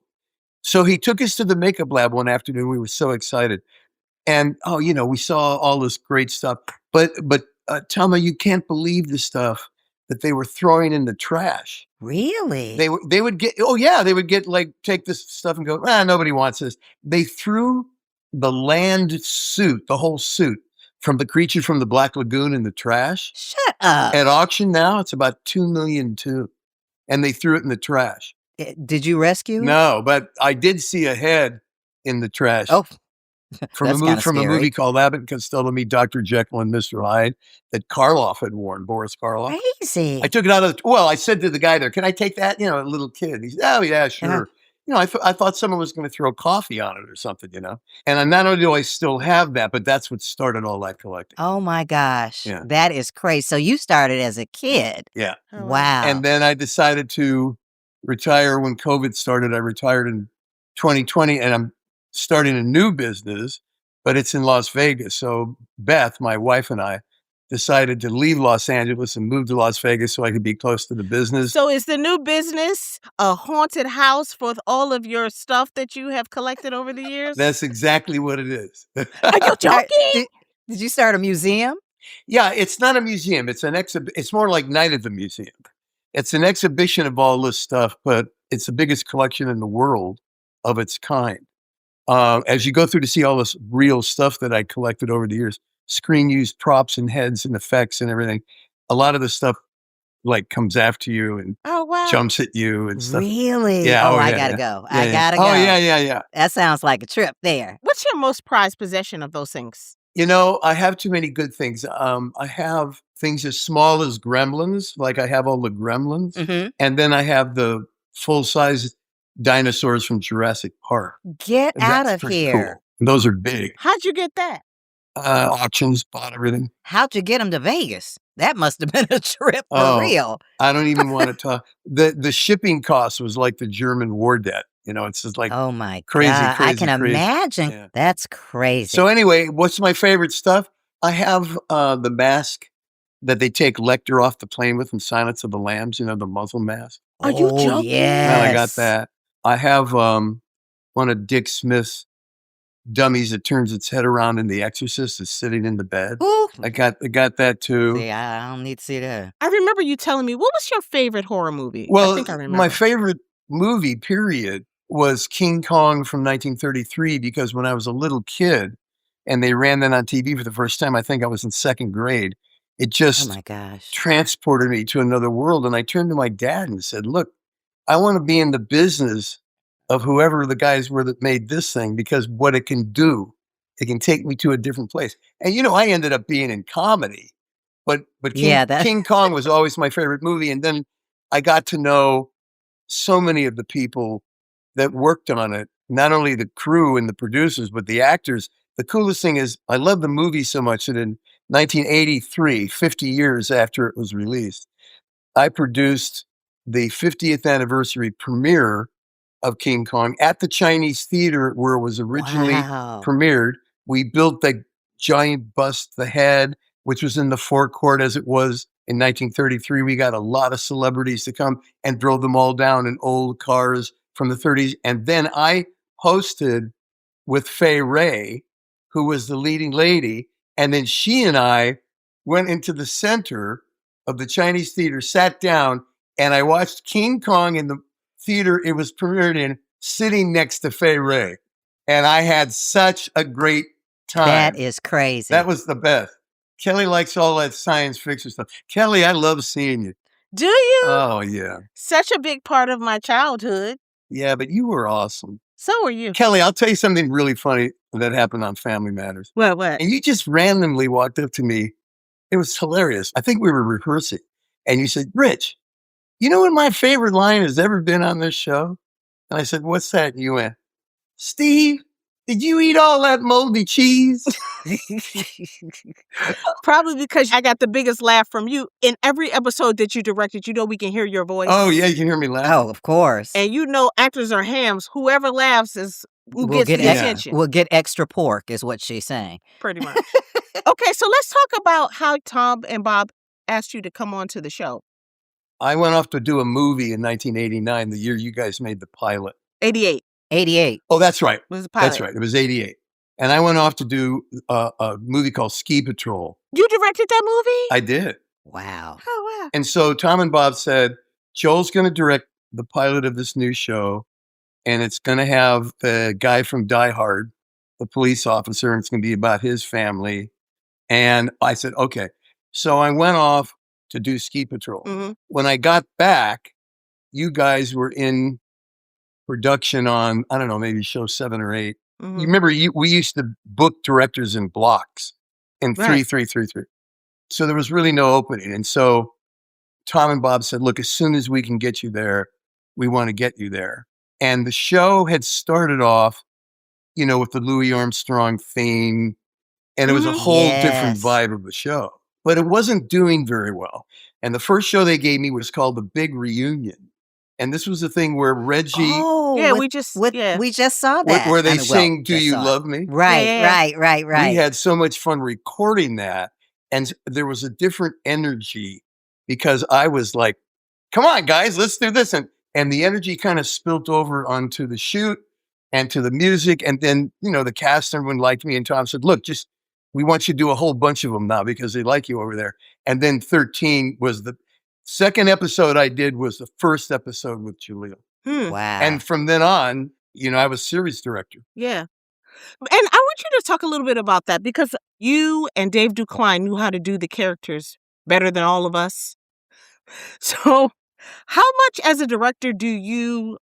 So he took us to the makeup lab one afternoon. We were so excited. And, we saw all this great stuff. But Thelma, you can't believe the stuff that they were throwing in the trash. Really? They would get, they would get take this stuff and go, nobody wants this. They threw the land suit, the whole suit from the creature from the Black Lagoon in the trash. Shut up. At auction now, it's about $2 million too. And they threw it in the trash. Did you rescue it? No, but I did see a head in the trash. Oh, from that's a movie called Abbott and Costello Meet Dr. Jekyll and Mr. Hyde that Karloff had worn, Boris Karloff. Crazy. I took it out of I said to the guy there, can I take that? A little kid. He said, oh, yeah, sure. I thought someone was going to throw coffee on it or something, And not only do I still have that, but that's what started all that collecting. Oh, my gosh. Yeah. That is crazy. So you started as a kid. Yeah. Oh, wow. And then I decided to retire when COVID started. I retired in 2020, and I'm starting a new business, but it's in Las Vegas. So Beth, my wife, and I decided to leave Los Angeles and move to Las Vegas so I could be close to the business. So is the new business a haunted house for all of your stuff that you have collected over the years? That's exactly what it is. Are you joking? Did you start a museum? Yeah, it's not a museum. It's an It's more like Night at the Museum. It's an exhibition of all this stuff, but it's the biggest collection in the world of its kind. As you go through to see all this real stuff that I collected over the years, screen used props and heads and effects and everything, a lot of the stuff comes after you and jumps at you and stuff. Really? Yeah. I gotta go. Yeah, I gotta go. Oh, yeah. That sounds like a trip there. What's your most prized possession of those things? I have too many good things. I have things as small as gremlins, like I have all the gremlins. Mm-hmm. And then I have the full-size dinosaurs from Jurassic Park. Get And out that's of pretty here. cool. And those are big. How'd you get that? Auctions, bought everything. How'd you get them to Vegas? That must have been a trip for real. I don't even want to talk. The shipping cost was like the German war debt. It's just like Oh my crazy, God. crazy, I can crazy. imagine. Yeah. That's crazy. So anyway, what's my favorite stuff? I have the mask that they take Lecter off the plane with in Silence of the Lambs, the muzzle mask. Are you joking? Yes. Well, I got that. I have one of Dick Smith's dummies that turns its head around in The Exorcist is sitting in the bed. Ooh. I got that too. See, I don't need to see that. I remember you telling me, what was your favorite horror movie? Well, I think I remember. my favorite movie, period, was King Kong from 1933, because when I was a little kid and they ran that on TV for the first time, I think I was in second grade, it Oh just my gosh. transported me to another world. And I turned to my dad and said, look, I want to be in the business of whoever the guys were that made this thing, because what it can do, it can take me to a different place. And, I ended up being in comedy, but King Kong was always my favorite movie. And then I got to know so many of the people that worked on it, not only the crew and the producers, but the actors. The coolest thing is I love the movie so much that in 1983, 50 years after it was released, I produced the 50th anniversary premiere of King Kong at the Chinese theater where it was originally premiered. We built the giant bust, the head, which was in the forecourt as it was in 1933. We got a lot of celebrities to come and drove them all down in old cars from the 30s. And then I hosted with Fay Ray, who was the leading lady. And then she and I went into the center of the Chinese theater, sat down, and I watched King Kong in the theater it was premiered in, sitting next to Fay Ray. And I had such a great time. That is crazy. That was the best. Kelly likes all that science fiction stuff. Kelly, I love seeing you. Do you? Oh, yeah. Such a big part of my childhood. Yeah, but you were awesome. So were you. Kelly, I'll tell you something really funny that happened on Family Matters. What? And you just randomly walked up to me. It was hilarious. I think we were rehearsing. And you said, Rich, you know what my favorite line has ever been on this show? And I said, what's that? And you went, Steve, did you eat all that moldy cheese? Probably because I got the biggest laugh from you. In every episode that you directed, we can hear your voice. Oh, yeah, you can hear me laugh. Oh, of course. And actors are hams. Whoever laughs is who gets the attention. We'll get extra pork, is what she's saying. Pretty much. Okay, so let's talk about how Tom and Bob asked you to come on to the show. I went off to do a movie in 1989, the year you guys made the pilot. 88 88. Oh, that's right. was the pilot. That's right. It was 88. And I went off to do a movie called Ski Patrol. You directed that movie? I did. Wow. Oh, wow. And so Tom and Bob said, Joel's going to direct the pilot of this new show, and it's going to have the guy from Die Hard, the police officer, and it's going to be about his family. And I said, okay. So I went off to do Ski Patrol. Mhm. When I got back, you guys were in production on, I don't know, maybe show 7 or 8. Mhm. You remember we used to book directors in blocks in Right. 3. So there was really no opening. And so Tom and Bob said, look, as soon as we can get you there, we want to get you there. And the show had started off, with the Louis Armstrong theme, and it was a whole different Yes. vibe of the show. But it wasn't doing very well. And the first show they gave me was called The Big Reunion. And this was the thing where Reggie, Oh, Yeah, with- we just with- we just saw wh- that. where they I mean, sing, Do just You saw it. Love Me? Right, Yeah. right. We had so much fun recording that. And there was a different energy because I was like, come on, guys, let's do this. And the energy kind of spilt over onto the shoot and to the music. And then, the cast, everyone liked me. And Tom said, look, we want you to do a whole bunch of them now because they like you over there. And then 13 was the second episode I did, was the first episode with Jaleel. Wow. And from then on, I was series director. Yeah. And I want you to talk a little bit about that because you and Dave Ducline knew how to do the characters better than all of us. So how much as a director do you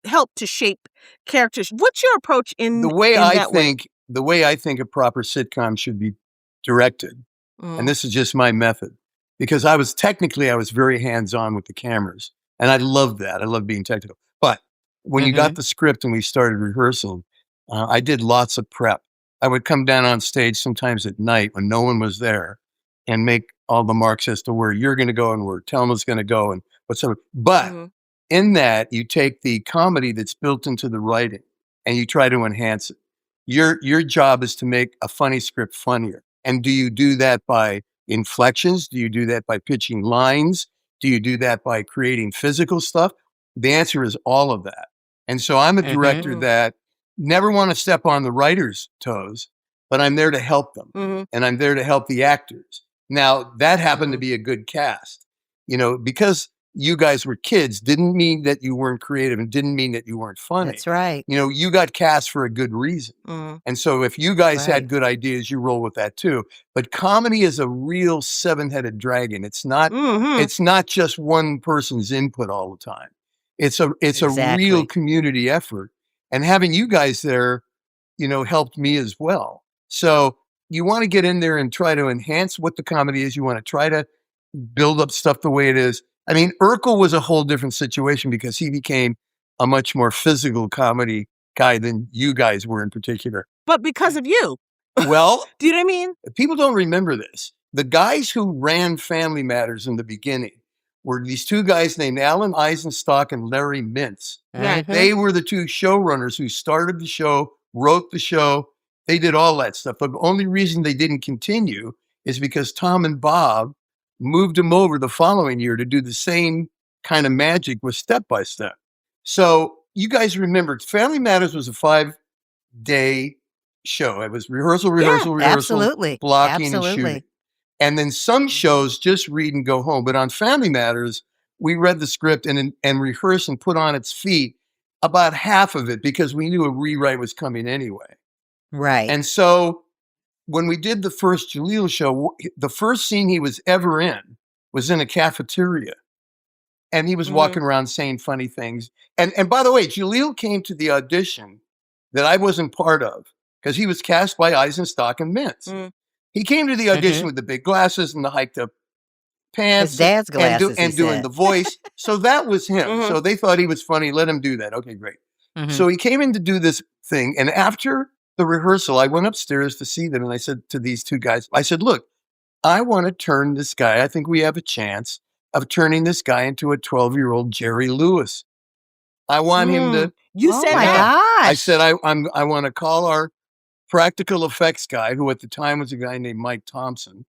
help to shape characters? What's your approach in The way in I that way? think a proper sitcom should be directed, Mm. and this is just my method, because I was very hands-on with the cameras, and I loved that. I love being technical. But when you got the script and we started rehearsal, I did lots of prep. I would come down on stage sometimes at night when no one was there and make all the marks as to where you're going to go and where Telma's going to go and whatsoever. But in that, you take the comedy that's built into the writing and you try to enhance it. Your job is to make a funny script funnier. And do you do that by inflections? Do you do that by pitching lines? Do you do that by creating physical stuff? The answer is all of that. And so I'm a director that never want to step on the writer's toes, but I'm there to help them. And I'm there to help the actors. Now, that happened to be a good cast. Because you guys were kids didn't mean that you weren't creative and didn't mean that you weren't funny. That's right. You got cast for a good reason. And so if you guys Right. had good ideas, you roll with that too. But comedy is a real 7-headed dragon. It's not just one person's input all the time. It's a Exactly. real community effort. And having you guys there, helped me as well. So you want to get in there and try to enhance what the comedy is. You want to try to build up stuff the way it is. I mean, Urkel was a whole different situation because he became a much more physical comedy guy than you guys were in particular. But because of you. Well, Do you know what I mean? people don't remember this. The guys who ran Family Matters in the beginning were these two guys named Alan Eisenstock and Larry Mintz. Right. They were the two showrunners who started the show, wrote the show. They did all that stuff. But the only reason they didn't continue is because Tom and Bob moved them over the following year to do the same kind of magic with Step by Step. So you guys remember, Family Matters was a 5-day show. It was rehearsal, absolutely. blocking and Absolutely. shooting. And then some shows just read and go home. But on Family Matters, we read the script and rehearsed and put on its feet about half of it because we knew a rewrite was coming anyway. Right. And so when we did the first Jaleel show, the first scene he was ever in was in a cafeteria. And he was walking around saying funny things. And by the way, Jaleel came to the audition that I wasn't part of because he was cast by Eisenstock and Mintz. He came to the audition with the big glasses and the hiked up pants. His dad's glasses, and he doing said. the voice. So that was him. So they thought he was funny. Let him do that. Okay, great. So he came in to do this thing. And after the rehearsal, I went upstairs to see them. And I said to these two guys, I said, look, I want to turn this guy. I think we have a chance of turning this guy into a 12-year-old Jerry Lewis. I want him to. You Oh said my that. gosh. I said, I want to call our practical effects guy, who at the time was a guy named Mike Thompson.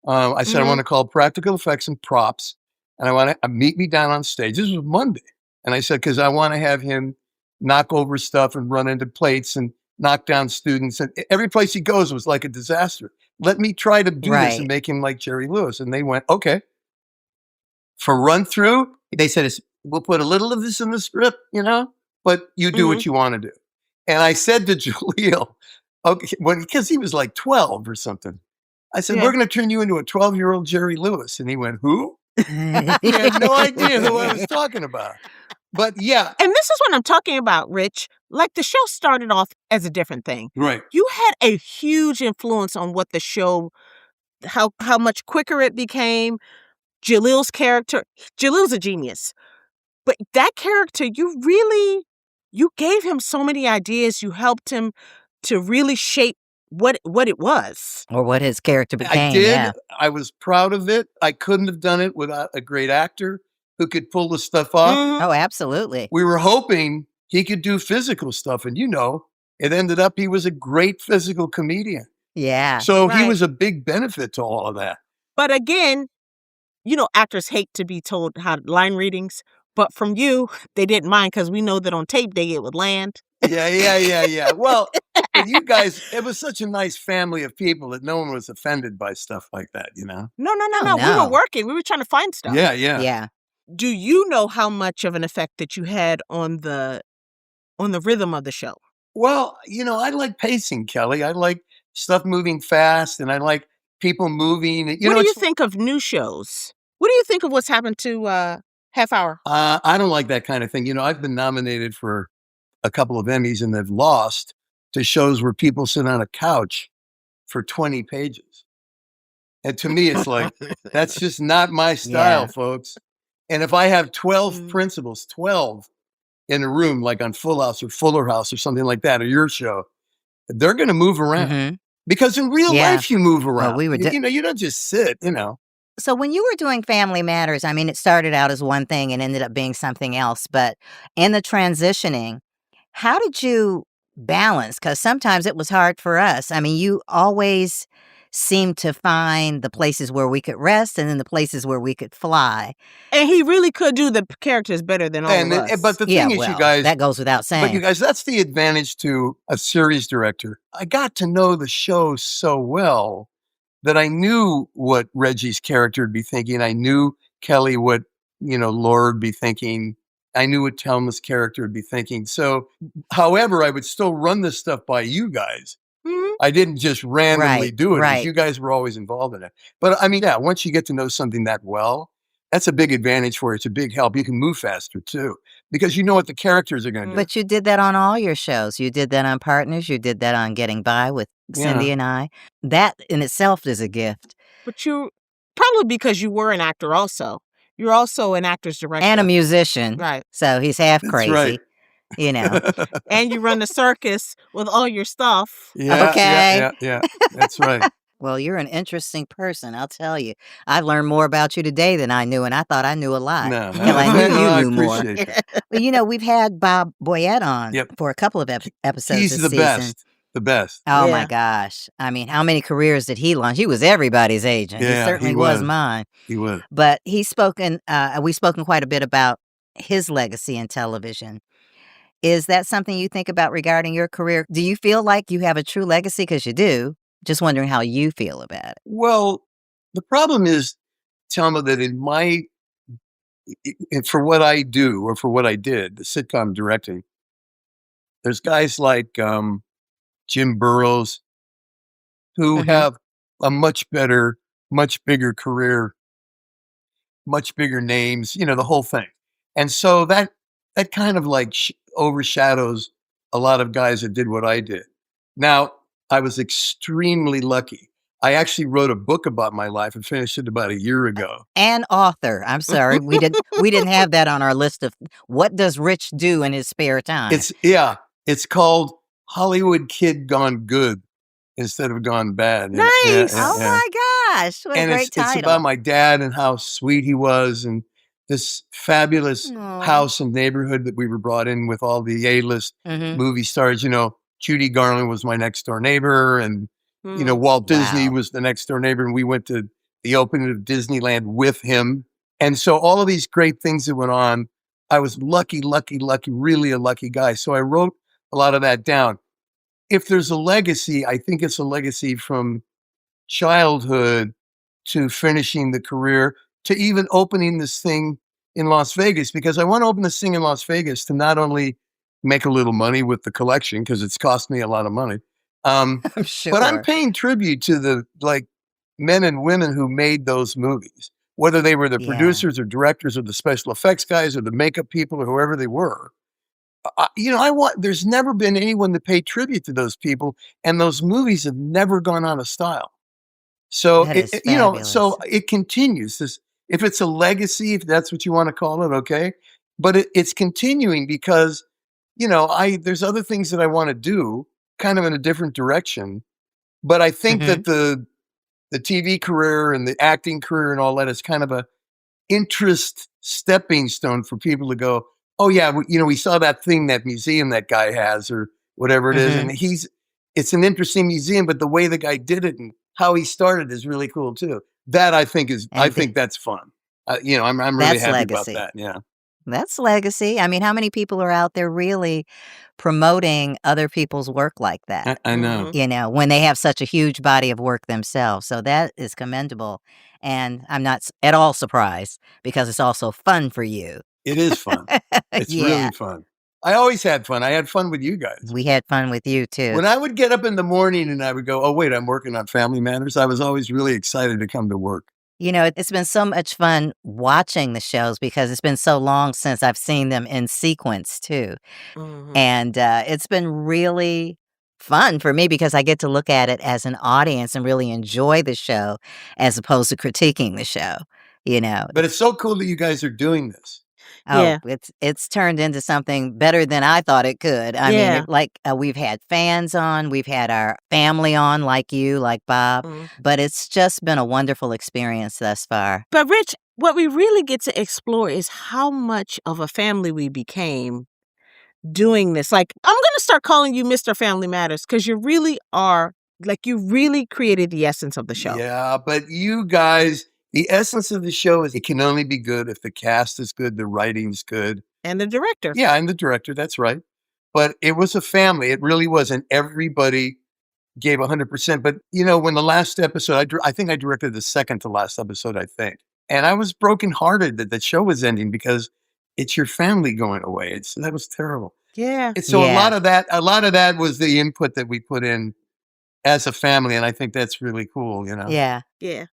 I said, I want to call practical effects and props, and I want to meet me down on stage. This was Monday. And I said, because I want to have him knock over stuff and run into plates and knock down students. And every place he goes was like a disaster. Let me try to do this and make him like Jerry Lewis. And they went, okay. For run through, they said, we'll put a little of this in the script, but you do what you want to do. And I said to Jaleel, okay, because he was like 12 or something. I said, we're going to turn you into a 12-year-old Jerry Lewis. And he went, who? He had no idea who I was talking about. But yeah. And this is what I'm talking about, Rich. Like, the show started off as a different thing. Right. You had a huge influence on what the show, how much quicker it became. Jaleel's character, Jaleel's a genius. But that character, you gave him so many ideas. You helped him to really shape what it was. Or what his character became. I did. Yeah. I was proud of it. I couldn't have done it without a great actor who could pull the stuff off. Oh, absolutely. We were hoping he could do physical stuff. And it ended up he was a great physical comedian. Yeah. So he was a big benefit to all of that. But again, actors hate to be told how line readings. But from you, they didn't mind because we know that on tape it would land. Yeah. Well, you guys, it was such a nice family of people that no one was offended by stuff like that, No. no. We were working. We were trying to find stuff. Yeah. Do you know how much of an effect that you had on the rhythm of the show? Well, I like pacing, Kelly. I like stuff moving fast, and I like people moving. What do you think of new shows? What do you think of what's happened to Half Hour? I don't like that kind of thing. I've been nominated for a couple of Emmys and they've lost to shows where people sit on a couch for 20 pages. And to me, it's like, that's just not my style, folks. And if I have 12 principals, 12 in a room, like on Full House or Fuller House or something like that, or your show, they're going to move around. Because in real life, you move around. Well, you don't just sit, So when you were doing Family Matters, I mean, it started out as one thing and ended up being something else. But in the transitioning, how did you balance? Because sometimes it was hard for us. I mean, you always seemed to find the places where we could rest and then the places where we could fly. And he really could do the characters better than all of us. But the thing is, you guys... that goes without saying. But you guys, that's the advantage to a series director. I got to know the show so well that I knew what Reggie's character would be thinking. I knew Kelly what, Laura would be thinking. I knew what Telma's character would be thinking. So, however, I would still run this stuff by you guys. I didn't just randomly do it. Right. You guys were always involved in it. But I mean, once you get to know something that well, that's a big advantage for you. It's a big help. You can move faster too, because you know what the characters are going to do. But you did that on all your shows. You did that on Partners. You did that on Getting By with Cindy and I. That in itself is a gift. But you, probably because you were an actor also. You're also an actor's director. And a musician. Right. So he's half That's crazy. right. And you run the circus with all your stuff. Okay. Yeah. That's right. Well, you're an interesting person, I'll tell you. I've learned more about you today than I knew, and I thought I knew a lot. No, Until I knew you knew more. appreciate that. Well, we've had Bob Boyette on for a couple of episodes He's this the season. best. The best. Oh, my gosh. I mean, how many careers did he launch? He was everybody's agent. Yeah, he certainly he was was. mine. He was. But we've spoken quite a bit about his legacy in television. Is that something you think about regarding your career? Do you feel like you have a true legacy? Because you do. Just wondering how you feel about it. Well, the problem is, Telma, that for what I do or for what I did, the sitcom directing, there's guys like Jim Burrows who have a much better, much bigger career, much bigger names, the whole thing. And so that kind of like overshadows a lot of guys that did what I did. Now, I was extremely lucky. I actually wrote a book about my life and finished it about a year ago. And author. I'm sorry. We didn't have that on our list of what does Rich do in his spare time. It's called Hollywood Kid Gone Good instead of Gone Bad. Nice. Oh my gosh. What a great title. It's about my dad and how sweet he was and this fabulous house and neighborhood that we were brought in with all the A-list movie stars, Judy Garland was my next door neighbor, and Walt Disney was the next door neighbor, and we went to the opening of Disneyland with him. And so all of these great things that went on, I was lucky, really a lucky guy. So I wrote a lot of that down. If there's a legacy, I think it's a legacy from childhood to finishing the career to even opening this thing in Las Vegas, because I want to open this thing in Las Vegas to not only make a little money with the collection, because it's cost me a lot of money, Sure. but I'm paying tribute to the men and women who made those movies, whether they were the producers or directors or the special effects guys or the makeup people or whoever they were. There's never been anyone to pay tribute to those people, and those movies have never gone out of style. So so it continues. If it's a legacy, if that's what you want to call it, okay. But it's continuing because, there's other things that I want to do, kind of in a different direction. But I think that the TV career and the acting career and all that is kind of a interest stepping stone for people to go, oh yeah, we saw that thing, that museum that guy has, or whatever it is, and it's an interesting museum, but the way the guy did it and how he started is really cool too. That I think that's fun. I'm really happy legacy. about that. Yeah. That's legacy. I mean, how many people are out there really promoting other people's work like that? I know. When they have such a huge body of work themselves. So that is commendable. And I'm not at all surprised, because it's also fun for you. It is fun. It's really fun. I always had fun. I had fun with you guys. We had fun with you too. When I would get up in the morning and I would go, oh, wait, I'm working on Family Matters, I was always really excited to come to work. It's been so much fun watching the shows, because it's been so long since I've seen them in sequence too. And it's been really fun for me, because I get to look at it as an audience and really enjoy the show as opposed to critiquing the show, But it's so cool that you guys are doing this. Oh, it's turned into something better than I thought it could. I mean, we've had fans on, we've had our family on, like you, like Bob, but it's just been a wonderful experience thus far. But Rich, what we really get to explore is how much of a family we became doing this. I'm going to start calling you Mr. Family Matters, because you really are, you really created the essence of the show. Yeah, but you guys... The essence of the show is it can only be good if the cast is good, the writing's good. And the director. Yeah, and the director, that's right. But it was a family. It really was. And everybody gave 100%. But, when the last episode, I think I directed the second to last episode, I think. And I was brokenhearted that the show was ending, because it's your family going away. That was terrible. Yeah. And so a lot of that was the input that we put in as a family. And I think that's really cool, Yeah. Yeah.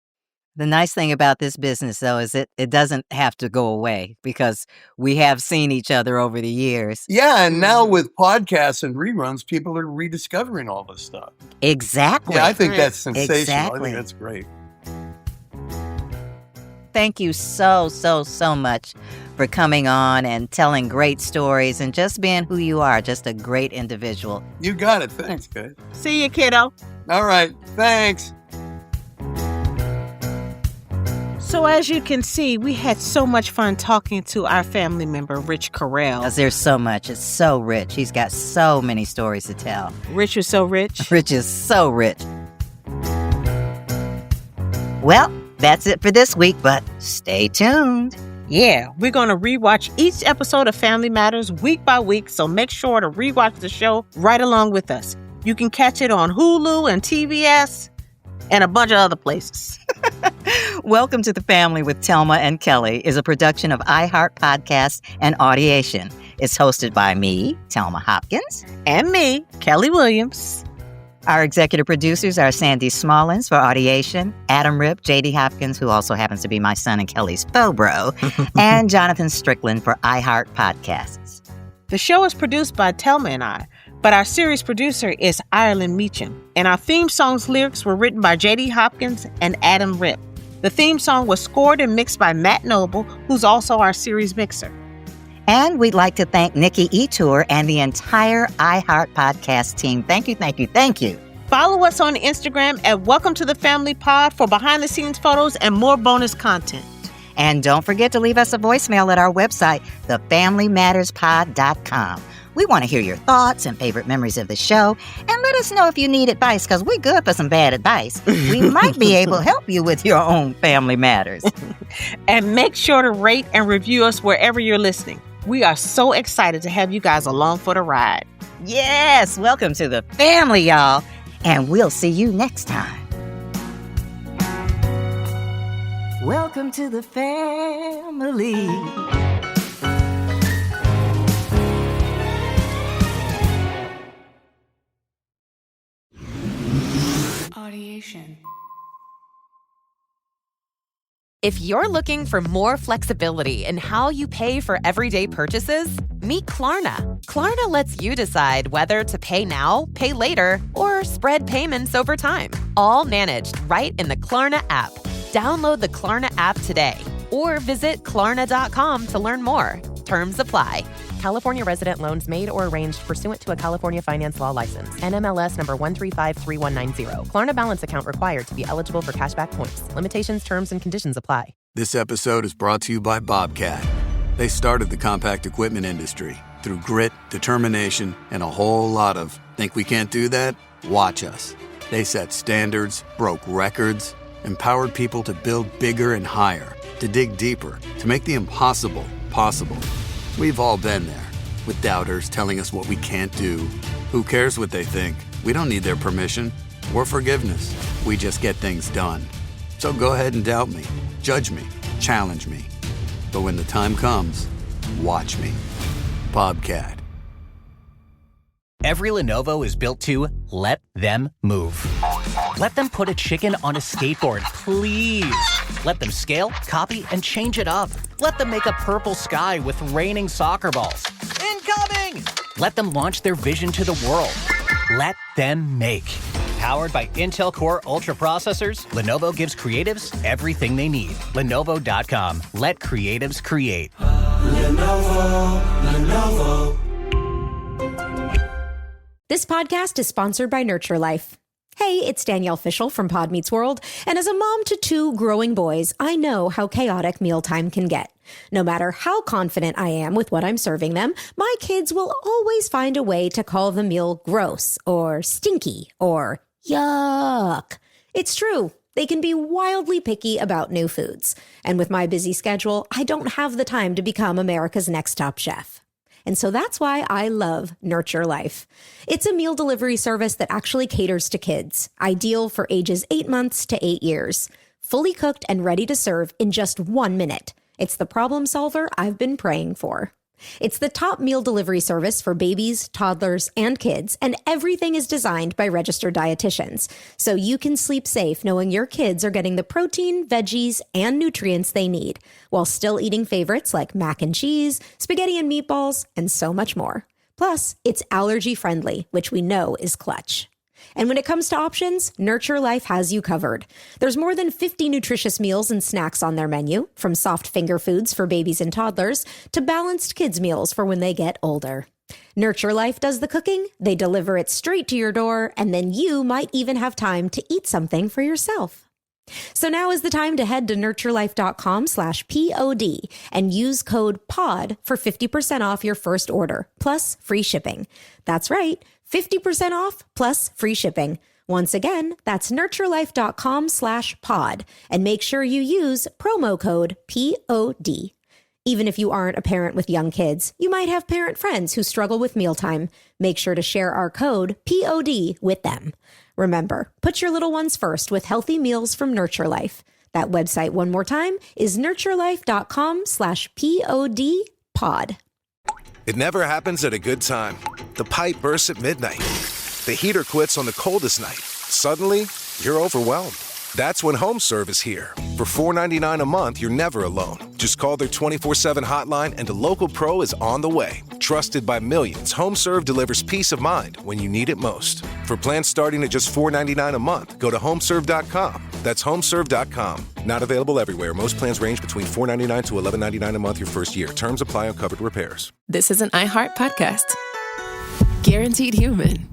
The nice thing about this business, though, is it doesn't have to go away, because we have seen each other over the years. Yeah, and now with podcasts and reruns, people are rediscovering all this stuff. Exactly. Yeah, I think that's sensational. Exactly. I think that's great. Thank you so much for coming on and telling great stories and just being who you are, just a great individual. You got it. Thanks, guys. See you, kiddo. All right. Thanks. So as you can see, we had so much fun talking to our family member, Rich Correll. Because there's so much. It's so rich. He's got so many stories to tell. Rich is so rich. Rich is so rich. Well, that's it for this week, but stay tuned. Yeah, we're going to rewatch each episode of Family Matters week by week, so make sure to rewatch the show right along with us. You can catch it on Hulu and TBS and a bunch of other places. Welcome to the Family with Thelma and Kelly is a production of iHeart Podcasts and Audiation. It's hosted by me, Thelma Hopkins. And me, Kelly Williams. Our executive producers are Sandy Smallins for Audiation, Adam Rip, J.D. Hopkins, who also happens to be my son and Kelly's faux bro, and Jonathan Strickland for iHeart Podcasts. The show is produced by Thelma and I, but our series producer is Ireland Meacham, and our theme song's lyrics were written by J.D. Hopkins and Adam Rip. The theme song was scored and mixed by Matt Noble, who's also our series mixer. And we'd like to thank Nikki Etour and the entire iHeart Podcast team. Thank you, thank you, thank you. Follow us on Instagram at Welcome to the Family Pod for behind-the-scenes photos and more bonus content. And don't forget to leave us a voicemail at our website, thefamilymatterspod.com. We want to hear your thoughts and favorite memories of the show. And let us know if you need advice, because we're good for some bad advice. We might be able to help you with your own family matters. And make sure to rate and review us wherever you're listening. We are so excited to have you guys along for the ride. Yes, welcome to the family, y'all. And we'll see you next time. Welcome to the family. Audiation. If you're looking for more flexibility in how you pay for everyday purchases, meet Klarna. Klarna lets you decide whether to pay now, pay later, or spread payments over time. All managed right in the Klarna app. Download the Klarna app today or visit Klarna.com to learn more. Terms apply. California resident loans made or arranged pursuant to a California finance law license. NMLS number 1353190. Klarna balance account required to be eligible for cashback points. Limitations, terms, and conditions apply. This episode is brought to you by Bobcat. They started the compact equipment industry through grit, determination, and a whole lot of think we can't do that? Watch us. They set standards, broke records, empowered people to build bigger and higher, to dig deeper, to make the impossible possible. We've all been there, with doubters telling us what we can't do. Who cares what they think? We don't need their permission or forgiveness. We just get things done. So go ahead and doubt me, judge me, challenge me. But when the time comes, watch me. Bobcat. Every Lenovo is built to let them move. Let them put a chicken on a skateboard, please. Let them scale, copy, and change it up. Let them make a purple sky with raining soccer balls. Incoming! Let them launch their vision to the world. Let them make. Powered by Intel Core Ultra processors, Lenovo gives creatives everything they need. Lenovo.com. Let creatives create. Lenovo. This podcast is sponsored by Nurture Life. Hey, it's Danielle Fishel from Pod Meets World, and as a mom to 2 growing boys, I know how chaotic mealtime can get. No matter how confident I am with what I'm serving them, my kids will always find a way to call the meal gross, or stinky, or yuck. It's true. They can be wildly picky about new foods. And with my busy schedule, I don't have the time to become America's next top chef. And so that's why I love Nurture Life. It's a meal delivery service that actually caters to kids, ideal for ages 8 months to 8 years. Fully cooked and ready to serve in just 1 minute. It's the problem solver I've been praying for. It's the top meal delivery service for babies, toddlers, and kids, and everything is designed by registered dietitians. So you can sleep safe knowing your kids are getting the protein, veggies, and nutrients they need, while still eating favorites like mac and cheese, spaghetti and meatballs, and so much more. Plus, it's allergy-friendly, which we know is clutch. And when it comes to options, Nurture Life has you covered. There's more than 50 nutritious meals and snacks on their menu, from soft finger foods for babies and toddlers to balanced kids' meals for when they get older. Nurture Life does the cooking, they deliver it straight to your door, and then you might even have time to eat something for yourself. So now is the time to head to nurturelife.com/POD and use code POD for 50% off your first order, plus free shipping. That's right, 50% off plus free shipping. Once again, that's nurturelife.com/pod, and make sure you use promo code POD. Even if you aren't a parent with young kids, you might have parent friends who struggle with mealtime. Make sure to share our code POD with them. Remember, put your little ones first with healthy meals from Nurture Life. That website, one more time, is nurturelife.com/POD. It never happens at a good time. The pipe bursts at midnight. The heater quits on the coldest night. Suddenly, you're overwhelmed. That's when HomeServe is here. For $4.99 a month, you're never alone. Just call their 24/7 hotline and a local pro is on the way. Trusted by millions, HomeServe delivers peace of mind when you need it most. For plans starting at just $4.99 a month, go to HomeServe.com. That's HomeServe.com. Not available everywhere. Most plans range between $4.99 to $11.99 a month your first year. Terms apply on covered repairs. This is an iHeart podcast. Guaranteed Human.